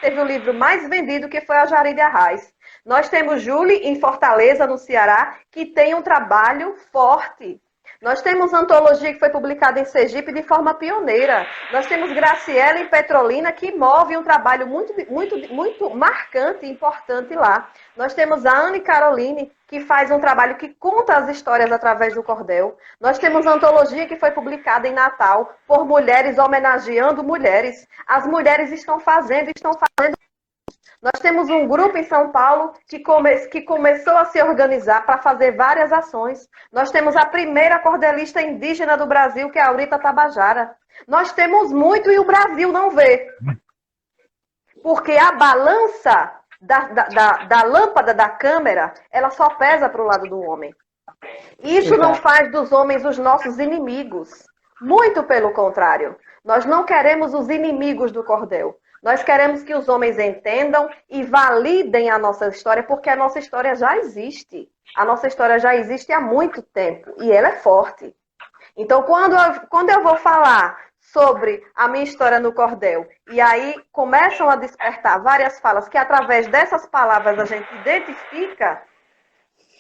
teve o livro mais vendido, que foi a Jaride Arraes. Nós temos Julie em Fortaleza, no Ceará, que tem um trabalho forte. Nós temos Antologia, que foi publicada em Sergipe de forma pioneira. Nós temos Graciela em Petrolina, que move um trabalho muito marcante e importante lá. Nós temos a Anne Caroline, que faz um trabalho que conta as histórias através do cordel. Nós temos Antologia, que foi publicada em Natal por mulheres, homenageando mulheres. As mulheres estão fazendo. Nós temos um grupo em São Paulo que começou a se organizar para fazer várias ações. Nós temos a primeira cordelista indígena do Brasil, que é a Aurita Tabajara. Nós temos muito e o Brasil não vê. Porque a balança da lâmpada da câmera, ela só pesa para o lado do homem. Isso não faz dos homens os nossos inimigos. Muito pelo contrário. Nós não queremos os inimigos do cordel. Nós queremos que os homens entendam e validem a nossa história, porque a nossa história já existe. A nossa história já existe há muito tempo e ela é forte. Então, quando eu vou falar sobre a minha história no cordel, e aí começam a despertar várias falas, que através dessas palavras a gente identifica,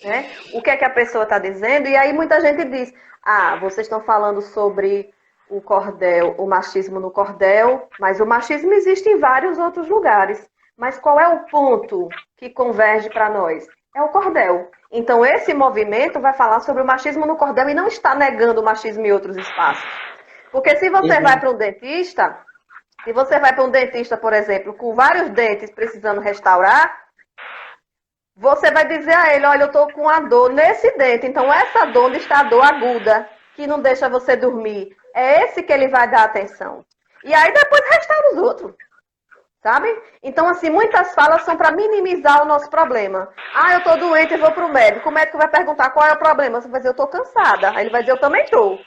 né, o que é que a pessoa está dizendo, e aí muita gente diz, vocês estão falando sobre o cordel, o machismo no cordel, mas o machismo existe em vários outros lugares. Mas qual é o ponto que converge para nós? É o cordel. Então esse movimento vai falar sobre o machismo no cordel e não está negando o machismo em outros espaços. Porque se você vai para um dentista, por exemplo, com vários dentes precisando restaurar, você vai dizer a ele, olha, eu estou com a dor nesse dente, então essa dor onde está a dor aguda, que não deixa você dormir, é esse que ele vai dar atenção. E aí depois restaura os outros. Sabe? Então, assim, muitas falas são para minimizar o nosso problema. Eu estou doente e vou para o médico. O médico vai perguntar qual é o problema. Você vai dizer, eu estou cansada. Aí ele vai dizer, eu também estou.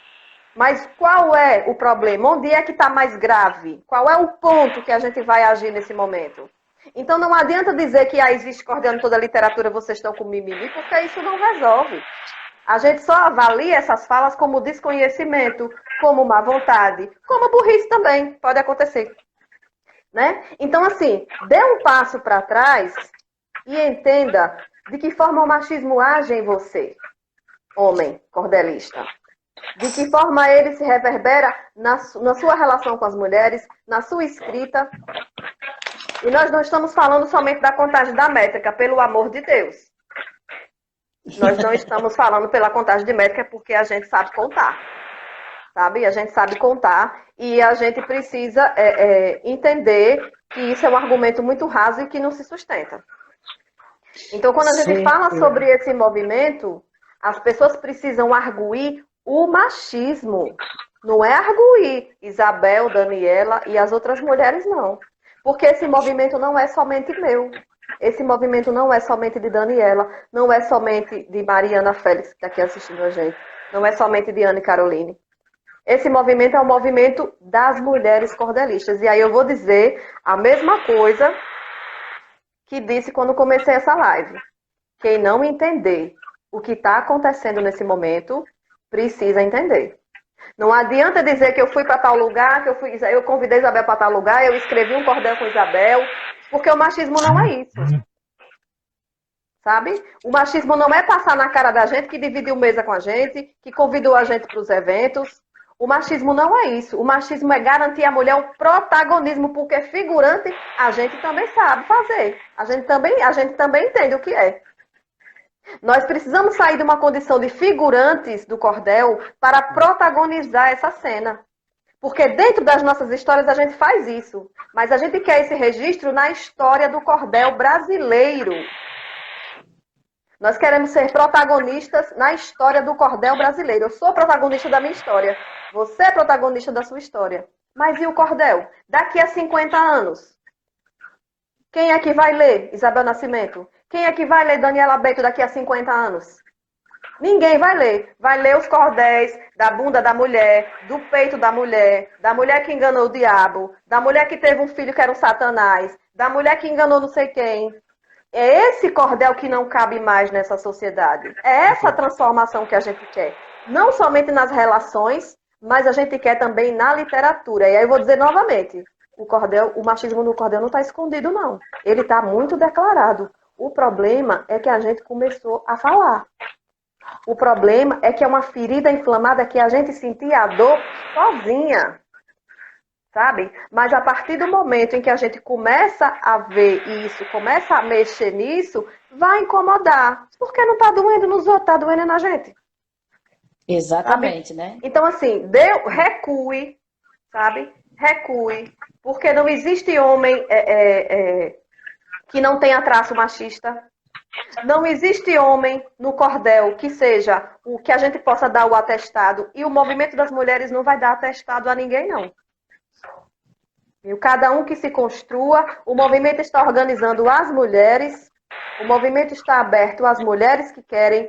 Mas qual é o problema? Onde é que está mais grave? Qual é o ponto que a gente vai agir nesse momento? Então, não adianta dizer que existe cordel em toda a literatura, vocês estão com mimimi, porque isso não resolve. A gente só avalia essas falas como desconhecimento, como má vontade, como burrice também, pode acontecer. Né? Então, assim, dê um passo para trás e entenda de que forma o machismo age em você, homem cordelista. De que forma ele se reverbera na sua relação com as mulheres, na sua escrita. E nós não estamos falando somente da contagem da métrica, pelo amor de Deus. Nós não estamos falando pela contagem de métrica porque a gente sabe contar, sabe? A gente sabe contar e a gente precisa entender que isso é um argumento muito raso e que não se sustenta. Então, quando a gente fala sobre esse movimento, as pessoas precisam arguir o machismo. Não é arguir Isabel, Daniela e as outras mulheres, não. Porque esse movimento não é somente meu. Esse movimento não é somente de Daniela, não é somente de Mariana Félix, que está aqui assistindo a gente, não é somente de Anne Caroline. Esse movimento é o movimento das mulheres cordelistas. E aí eu vou dizer a mesma coisa que disse quando comecei essa live. Quem não entender o que está acontecendo nesse momento, precisa entender. Não adianta dizer que eu fui para tal lugar, que eu convidei Isabel para tal lugar, eu escrevi um cordel com Isabel, porque o machismo não é isso. Sabe? O machismo não é passar na cara da gente que dividiu mesa com a gente, que convidou a gente para os eventos. O machismo não é isso. O machismo é garantir à mulher o protagonismo, porque figurante a gente também sabe fazer. A gente também entende o que é. Nós precisamos sair de uma condição de figurantes do cordel para protagonizar essa cena. Porque dentro das nossas histórias a gente faz isso. Mas a gente quer esse registro na história do cordel brasileiro. Nós queremos ser protagonistas na história do cordel brasileiro. Eu sou protagonista da minha história. Você é protagonista da sua história. Mas e o cordel? Daqui a 50 anos? Quem é que vai ler Isabel Nascimento? Quem é que vai ler Daniela Beto daqui a 50 anos? Ninguém vai ler. Vai ler os cordéis da bunda da mulher, do peito da mulher que enganou o diabo, da mulher que teve um filho que era um satanás, da mulher que enganou não sei quem. É esse cordel que não cabe mais nessa sociedade. É essa transformação que a gente quer. Não somente nas relações, mas a gente quer também na literatura. E aí eu vou dizer novamente, o machismo no cordel não está escondido, não. Ele está muito declarado. O problema é que a gente começou a falar. O problema é que é uma ferida inflamada que a gente sentia a dor sozinha. Sabe? Mas a partir do momento em que a gente começa a ver isso, começa a mexer nisso, vai incomodar. Porque não está doendo nos outros, está doendo na gente. Exatamente, sabe? Né? Então, assim, recue, sabe? Recue. Porque não existe homem que não tenha traço machista. Não existe homem no cordel que seja o que a gente possa dar o atestado. E o movimento das mulheres não vai dar atestado a ninguém, não. Cada um que se construa, o movimento está organizando as mulheres, o movimento está aberto às mulheres que querem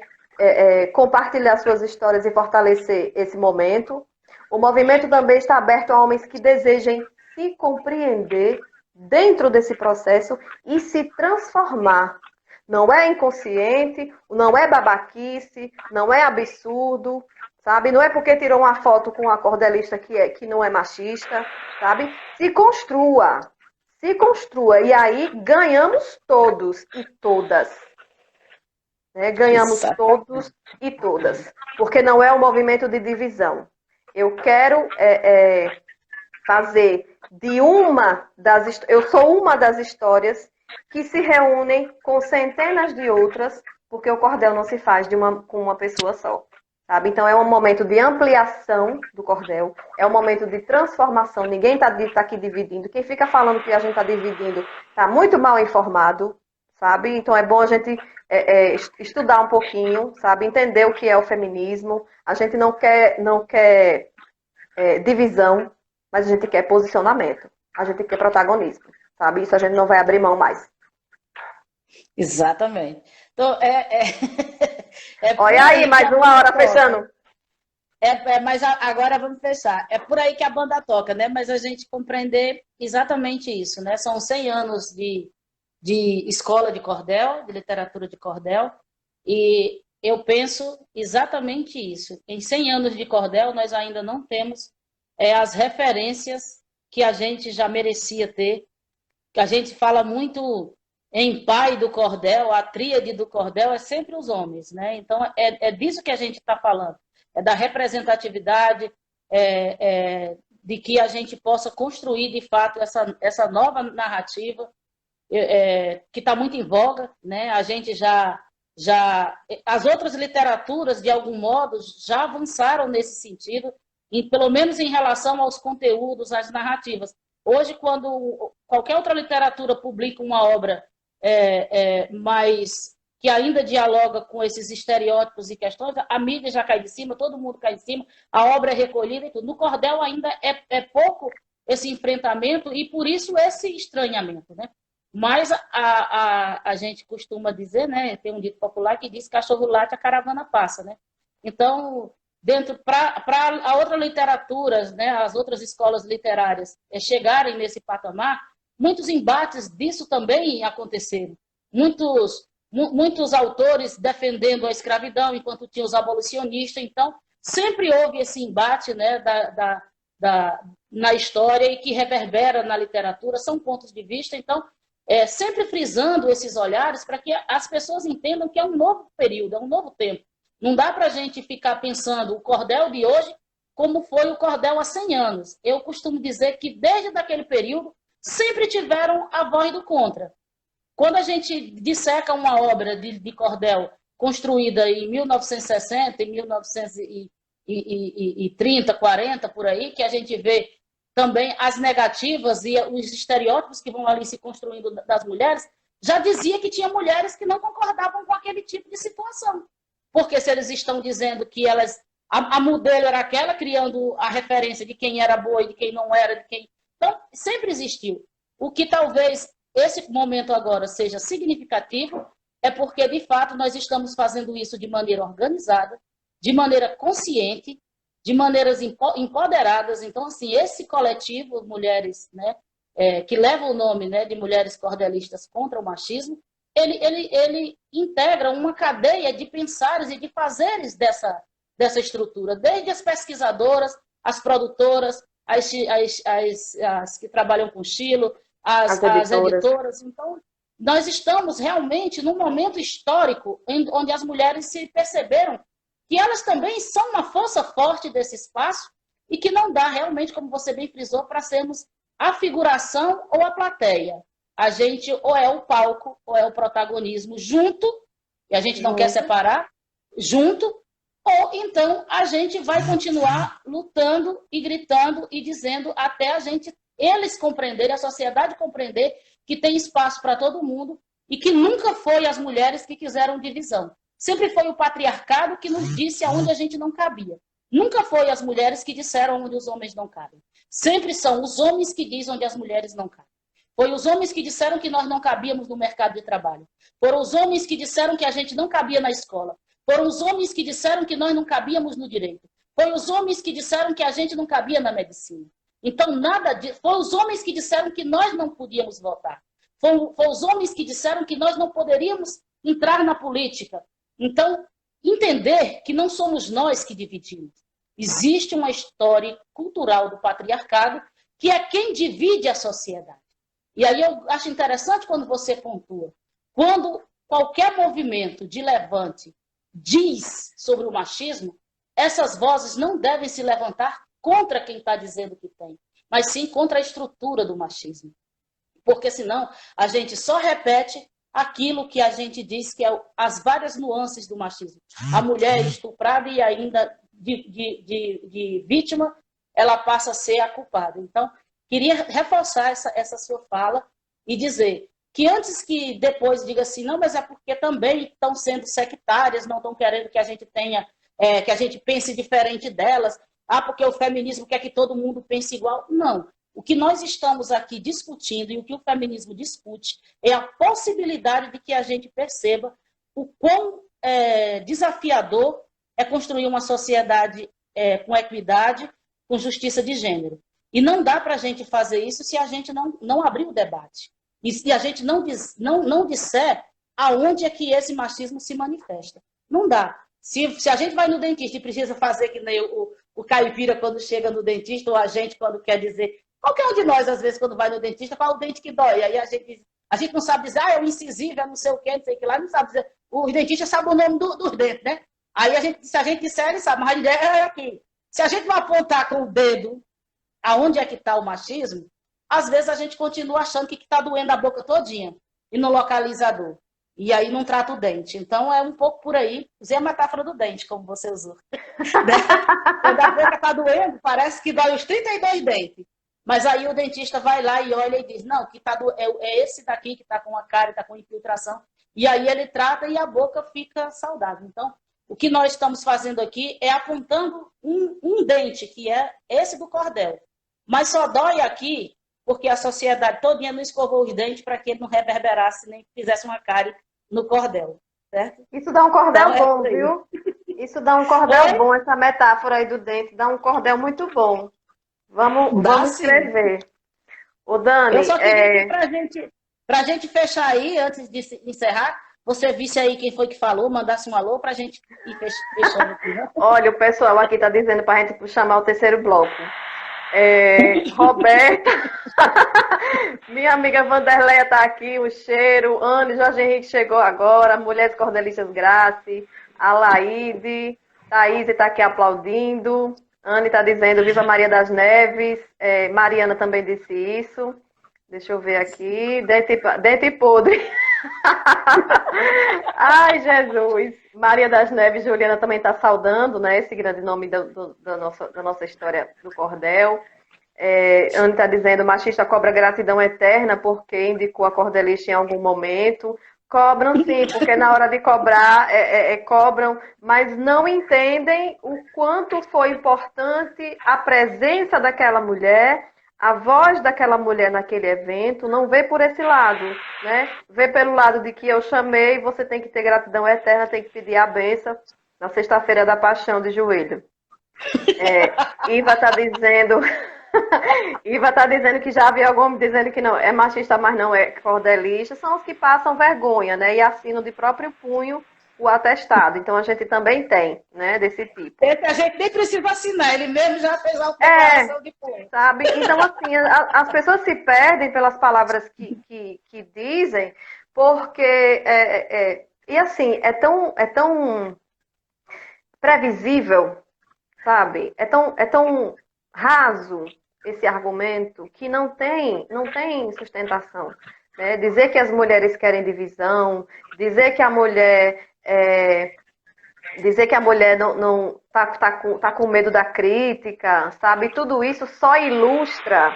compartilhar suas histórias e fortalecer esse momento. O movimento também está aberto a homens que desejem se compreender dentro desse processo e se transformar. Não é inconsciente, não é babaquice, não é absurdo, sabe? Não é porque tirou uma foto com uma cordelista que não é machista, sabe? Se construa. E aí ganhamos todos e todas. Né? Ganhamos todos e todas. Porque não é um movimento de divisão. Eu quero fazer de eu sou uma das histórias que se reúnem com centenas de outras, porque o cordel não se faz com uma pessoa só. Sabe? Então é um momento de ampliação do cordel, é um momento de transformação, ninguém está aqui dividindo. Quem fica falando que a gente está dividindo está muito mal informado, sabe? Então é bom a gente estudar um pouquinho, sabe? Entender o que é o feminismo. A gente não quer divisão, mas a gente quer posicionamento, a gente quer protagonismo. Sabe? Isso a gente não vai abrir mão mais. Exatamente. Então, olha aí, mais uma hora fechando. Mas agora vamos fechar. É por aí que a banda toca, né? Mas a gente compreender exatamente isso, né? São 100 anos de escola de cordel, de literatura de cordel, e eu penso exatamente isso. Em 100 anos de cordel, nós ainda não temos as referências que a gente já merecia ter, que a gente fala muito em pai do cordel, a tríade do cordel é sempre os homens, né? Então, é disso que a gente está falando, é da representatividade, de que a gente possa construir, de fato, essa nova narrativa, que está muito em voga, né? A gente já as outras literaturas, de algum modo, já avançaram nesse sentido, pelo menos em relação aos conteúdos, às narrativas. Hoje, quando qualquer outra literatura publica uma obra mais que ainda dialoga com esses estereótipos e questões, a mídia já cai de cima, todo mundo cai de cima, a obra é recolhida e tudo. No cordel ainda é pouco esse enfrentamento e, por isso, esse estranhamento, né? Mas a gente costuma dizer, né, tem um dito popular que diz cachorro late, a caravana passa, né? Então, para a outra literatura, né, as outras escolas literárias chegarem nesse patamar, muitos embates disso também aconteceram. Muitos autores defendendo a escravidão, enquanto tinha os abolicionistas. Então, sempre houve esse embate, né, na história e que reverbera na literatura, são pontos de vista. Então, sempre frisando esses olhares para que as pessoas entendam que é um novo período, é um novo tempo. Não dá para a gente ficar pensando o cordel de hoje como foi o cordel há 100 anos. Eu costumo dizer que, desde aquele período, sempre tiveram a voz do contra. Quando a gente disseca uma obra de cordel construída em 1960, em 1930, 40, por aí, que a gente vê também as negativas e os estereótipos que vão ali se construindo das mulheres, já dizia que tinha mulheres que não concordavam com aquele tipo de situação. Porque se eles estão dizendo que elas... A modelo era aquela, criando a referência de quem era boa e de quem não era, de quem... Então, sempre existiu. O que talvez esse momento agora seja significativo é porque, de fato, nós estamos fazendo isso de maneira organizada, de maneira consciente, de maneiras empoderadas. Então, assim, esse coletivo, mulheres, né, que leva o nome, né, de Mulheres Cordelistas contra o Machismo, ele integra uma cadeia de pensares e de fazeres dessa estrutura, desde as pesquisadoras, as produtoras, as que trabalham com estilo, as editoras. Então, nós estamos realmente num momento histórico onde as mulheres se perceberam que elas também são uma força forte desse espaço e que não dá realmente, como você bem frisou, para sermos a figuração ou a plateia. A gente ou é o palco ou é o protagonismo junto, e a gente não quer separar, junto, ou então a gente vai continuar lutando e gritando e dizendo até eles compreenderem, a sociedade compreender que tem espaço para todo mundo e que nunca foi as mulheres que quiseram divisão. Sempre foi o patriarcado que nos disse aonde a gente não cabia. Nunca foi as mulheres que disseram onde os homens não cabem. Sempre são os homens que dizem onde as mulheres não cabem. Foi os homens que disseram que nós não cabíamos no mercado de trabalho. Foram os homens que disseram que a gente não cabia na escola. Foram os homens que disseram que nós não cabíamos no direito. Foram os homens que disseram que a gente não cabia na medicina. Então, foram os homens que disseram que nós não podíamos votar. Foram os homens que disseram que nós não poderíamos entrar na política. Então, entender que não somos nós que dividimos. Existe uma história cultural do patriarcado que é quem divide a sociedade. E aí eu acho interessante quando você pontua. Quando qualquer movimento de levante diz sobre o machismo, essas vozes não devem se levantar contra quem está dizendo que tem, mas sim contra a estrutura do machismo. Porque senão a gente só repete aquilo que a gente diz que é as várias nuances do machismo. A mulher estuprada e ainda de vítima, ela passa a ser a culpada. Então, queria reforçar essa sua fala e dizer que antes que depois diga assim, não, mas é porque também estão sendo sectárias, não estão querendo que a gente tenha, que a gente pense diferente delas, porque o feminismo quer que todo mundo pense igual. Não. O que nós estamos aqui discutindo e o que o feminismo discute é a possibilidade de que a gente perceba o quão desafiador é construir uma sociedade com equidade, com justiça de gênero. E não dá para a gente fazer isso se a gente não abrir o debate. E se a gente não disser aonde é que esse machismo se manifesta. Não dá. Se a gente vai no dentista e precisa fazer que nem o caipira quando chega no dentista, ou a gente quando quer dizer... Qualquer um de nós, às vezes, quando vai no dentista, fala o dente que dói. Aí a gente não sabe dizer, é o incisivo, é não sei o quê, não sei o que lá, não sabe dizer. O dentista sabe o nome dos dentes, né? Aí se a gente disser, ele sabe, mas a ideia é aqui. Se a gente não apontar com o dedo aonde é que está o machismo, às vezes a gente continua achando que está doendo a boca todinha e não localiza a dor. e aí não trata o dente. Então é um pouco por aí. Usei a metáfora do dente, como você usou. Né? Quando a boca está doendo, parece que dói os 32 dentes. Mas aí o dentista vai lá e olha e diz, não, que tá é esse daqui que está com a cárie, está com infiltração. E aí ele trata e a boca fica saudável. Então, o que nós estamos fazendo aqui é apontando um dente, que é esse do cordel. Mas só dói aqui porque a sociedade todinha não escovou os dentes para que ele não reverberasse nem fizesse uma cárie no cordel, certo? Isso dá um cordel Então, é bom, por aí. viu? Isso dá um cordel Oi? bom, essa metáfora aí do dente, dá um cordel muito bom. Dá Vamos sim. escrever. Ô, Eu Dani, só queria que pra gente fechar aí, antes de encerrar, você visse aí quem foi que falou, mandasse um alô pra gente ir fechando aqui, né? olha, o pessoal aqui está dizendo para a gente chamar o terceiro bloco. Roberta, minha amiga Vanderleia está aqui, o cheiro, Anne, Jorge Henrique chegou agora, Mulheres Cordelistas Grace, a Laide, Thaís está aqui aplaudindo, Anne está dizendo Viva Maria das Neves, Mariana também disse isso, deixa eu ver aqui, dente podre. Ai, Jesus. Maria das Neves, Juliana também está saudando, né? Esse grande nome da nossa história do cordel. Ana está dizendo, machista cobra gratidão eterna porque indicou a cordelista em algum momento. Cobram sim, porque na hora de cobrar, cobram, mas não entendem o quanto foi importante a presença daquela mulher, a voz daquela mulher naquele evento, não vê por esse lado, né? Vê pelo lado de que eu chamei, você tem que ter gratidão eterna, tem que pedir a bênção na sexta-feira da paixão de joelho. Iva está dizendo... Iva está dizendo que já havia algum homem dizendo que não é machista, mas não é cordelista. São os que passam vergonha, né? E assinam de próprio punho o atestado. Então a gente também tem, né? Desse tipo. Esse a gente nem precisa assinar, ele mesmo já fez a declaração de punho. Sabe? Então, assim, as pessoas se perdem pelas palavras que dizem, porque. E assim, é tão previsível, sabe? É tão raso esse argumento que não tem sustentação. Né? Dizer que as mulheres querem divisão, dizer que a mulher não tá com medo da crítica, sabe? Tudo isso só ilustra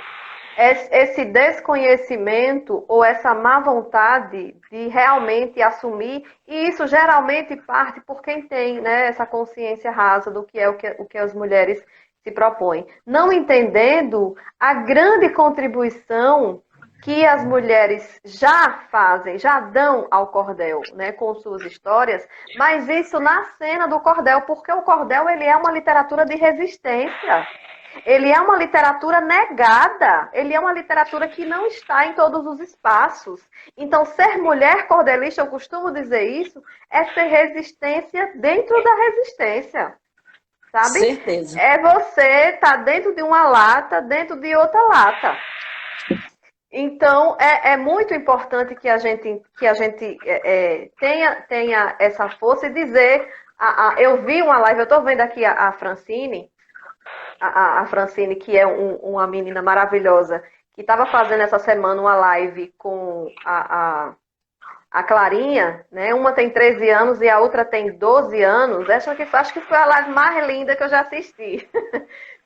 esse desconhecimento ou essa má vontade de realmente assumir, e isso geralmente parte por quem tem, né, essa consciência rasa do que é o que as mulheres se propõem. Não entendendo a grande contribuição que as mulheres já fazem, já dão ao cordel, né, com suas histórias, mas isso na cena do cordel, porque o cordel ele é uma literatura de resistência. Ele é uma literatura negada, ele é uma literatura que não está em todos os espaços. Então, ser mulher cordelista, eu costumo dizer isso, é ser resistência dentro da resistência. Sabe? Certeza. É você estar dentro de uma lata, dentro de outra lata. Então, é muito importante que a gente tenha essa força e dizer... eu vi uma live, eu estou vendo aqui a Francine, a Francine, que é uma menina maravilhosa, que estava fazendo essa semana uma live com a Clarinha, né? Uma tem 13 anos e a outra tem 12 anos. Acho que foi a live mais linda que eu já assisti.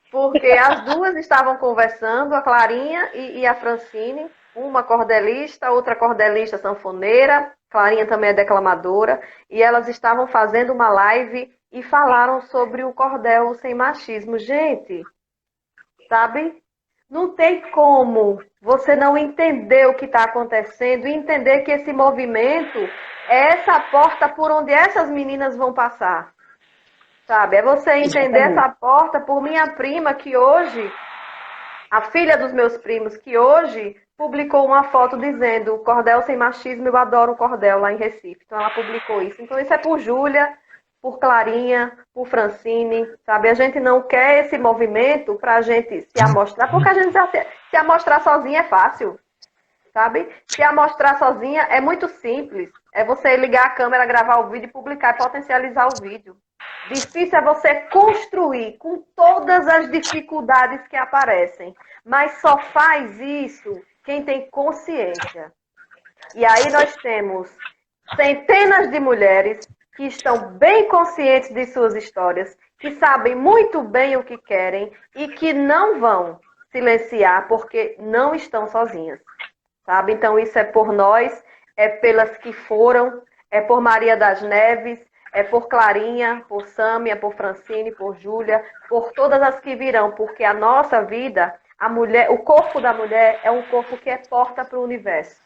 Porque as duas estavam conversando, a Clarinha e a Francine, uma cordelista, outra cordelista sanfoneira, Clarinha também é declamadora, e elas estavam fazendo uma live e falaram sobre o cordel sem machismo. Gente, sabe? Não tem como você não entender o que está acontecendo e entender que esse movimento é essa porta por onde essas meninas vão passar. Sabe? É você entender essa porta por minha prima, que hoje, a filha dos meus primos, que hoje publicou uma foto dizendo cordel sem machismo, eu adoro o cordel lá em Recife. Então ela publicou isso. Então isso é por Júlia, por Clarinha, por Francine, sabe? A gente não quer esse movimento pra gente se amostrar, porque a gente se amostrar sozinha é fácil, sabe? Se amostrar sozinha é muito simples. É você ligar a câmera, gravar o vídeo, publicar e potencializar o vídeo. Difícil é você construir com todas as dificuldades que aparecem. Mas só faz isso quem tem consciência. E aí nós temos centenas de mulheres que estão bem conscientes de suas histórias, que sabem muito bem o que querem e que não vão silenciar porque não estão sozinhas, sabe? Então isso é por nós, é pelas que foram, é por Maria das Neves, é por Clarinha, por Sâmia, por Francine, por Júlia, por todas as que virão, porque a nossa vida, a mulher, o corpo da mulher é um corpo que é porta para o universo,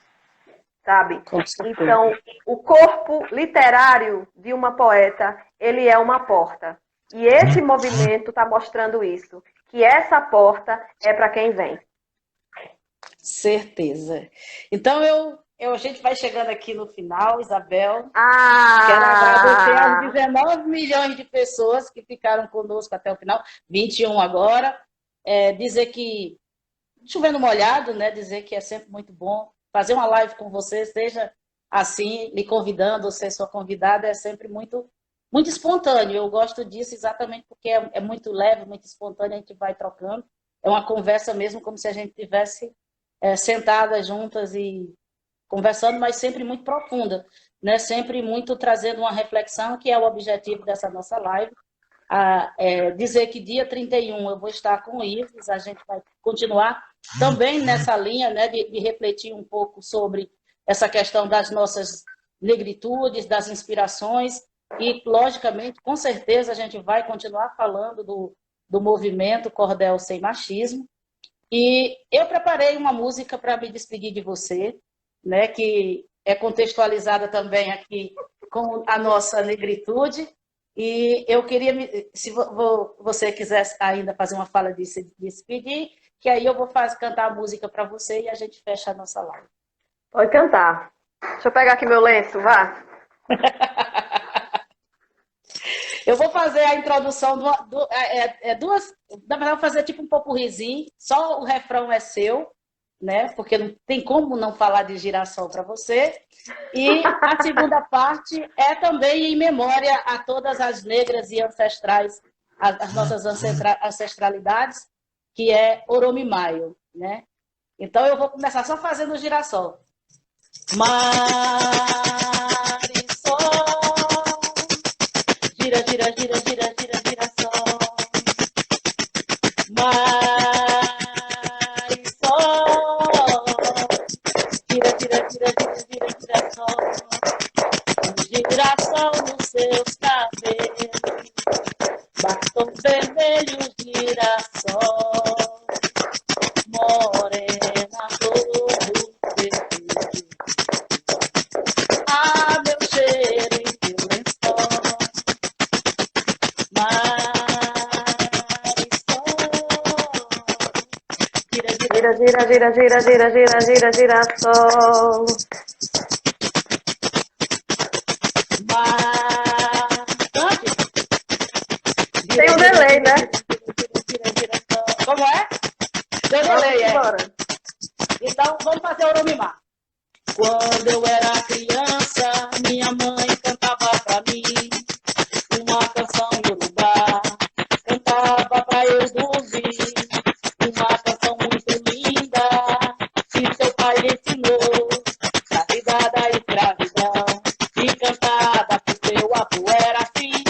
sabe? Então, o corpo literário de uma poeta, ele é uma porta. E esse movimento está mostrando isso, que essa porta é para quem vem. Certeza. Então, a gente vai chegando aqui no final, Isabel. Ah! Quero agradecer aos 19 milhões de pessoas que ficaram conosco até o final, 21 agora. Dizer que, chovendo molhado, né? Dizer que é sempre muito bom fazer uma live com você, seja assim, lhe convidando, ou ser sua convidada, é sempre muito, muito espontâneo. Eu gosto disso exatamente porque é muito leve, muito espontâneo, a gente vai trocando. É uma conversa mesmo, como se a gente tivesse sentadas juntas e conversando, mas sempre muito profunda, né? Sempre muito trazendo uma reflexão, que é o objetivo dessa nossa live. Dizer que dia 31 eu vou estar com o Ives, a gente vai continuar também nessa linha, né, de refletir um pouco sobre essa questão das nossas negritudes, das inspirações, e, logicamente, com certeza, a gente vai continuar falando do movimento Cordel Sem Machismo. E eu preparei uma música para me despedir de você, né, que é contextualizada também aqui com a nossa negritude. E eu queria, se você quiser ainda fazer uma fala de se despedir, que aí eu vou cantar a música para você e a gente fecha a nossa live. Pode cantar. Deixa eu pegar aqui meu lenço, vá. Eu vou fazer a introdução duas. Na verdade, vou fazer tipo um popurrizinho, só o refrão é seu, né? Porque não tem como não falar de Girassol para você. E a segunda parte é também em memória a todas as negras e ancestrais, as nossas ancestralidades, que é Oromimaio, né? Então eu vou começar só fazendo o Girassol. Marisol, gira, gira, gira, gira, gira, girassol. Gira, gira, gira, gira, gira, girassol. Girassol nos seus cabelos, batom vermelho, girassol, morena, todo perfeito. Ah, meu cheiro em teu lençol, Marisol. Gira, gira, gira, gira, gira, gira, gira, girassol. Tem um delay, né? Como é? Tem delay, Vamos Então, vamos fazer o Oromimá. Quando eu era criança, minha mãe cantava pra mim uma canção iorubá. Cantava pra eu dormir, uma canção muito linda, que seu pai ensinou, da vida da escravidão. E cantada por seu avô era assim,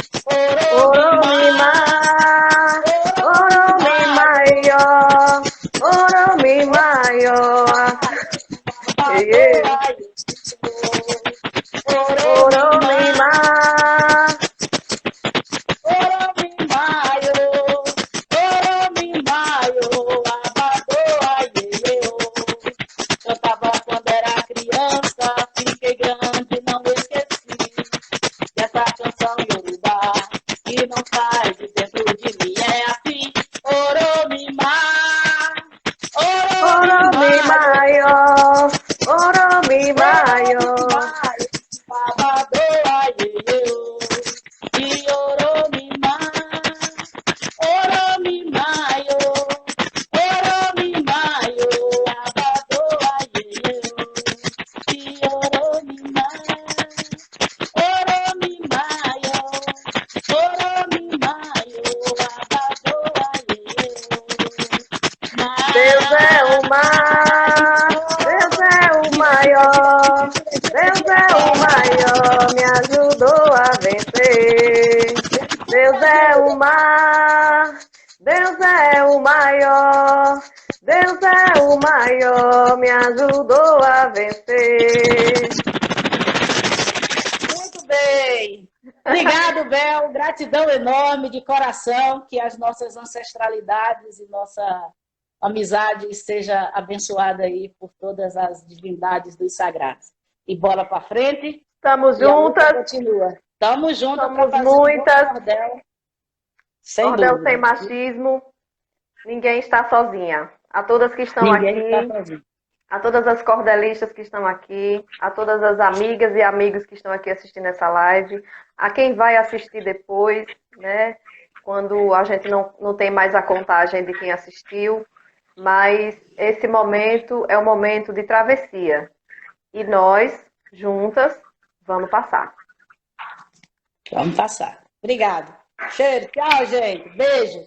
Oromimá, mar. Deus é o maior, Deus é o maior, me ajudou a vencer. Muito bem. Obrigado, Bel. Gratidão enorme de coração. Que as nossas ancestralidades e nossa amizade seja abençoada aí por todas as divindades dos sagrados. E bola para frente. Estamos E a luta juntas. continua. Estamos juntas para Somos fazer um muitas. bom cordel. Sem Cordel dúvida. sem machismo. Ninguém está sozinha. A todas que estão Ninguém aqui, está sozinho. a todas as cordelistas que estão aqui, a todas as amigas e amigos que estão aqui assistindo essa live, a quem vai assistir depois, né? Quando a gente não tem mais a contagem de quem assistiu, mas esse momento é um momento de travessia. E nós, juntas, vamos passar. Vamos passar. Obrigado. Cheiro. Tchau, gente. Beijo.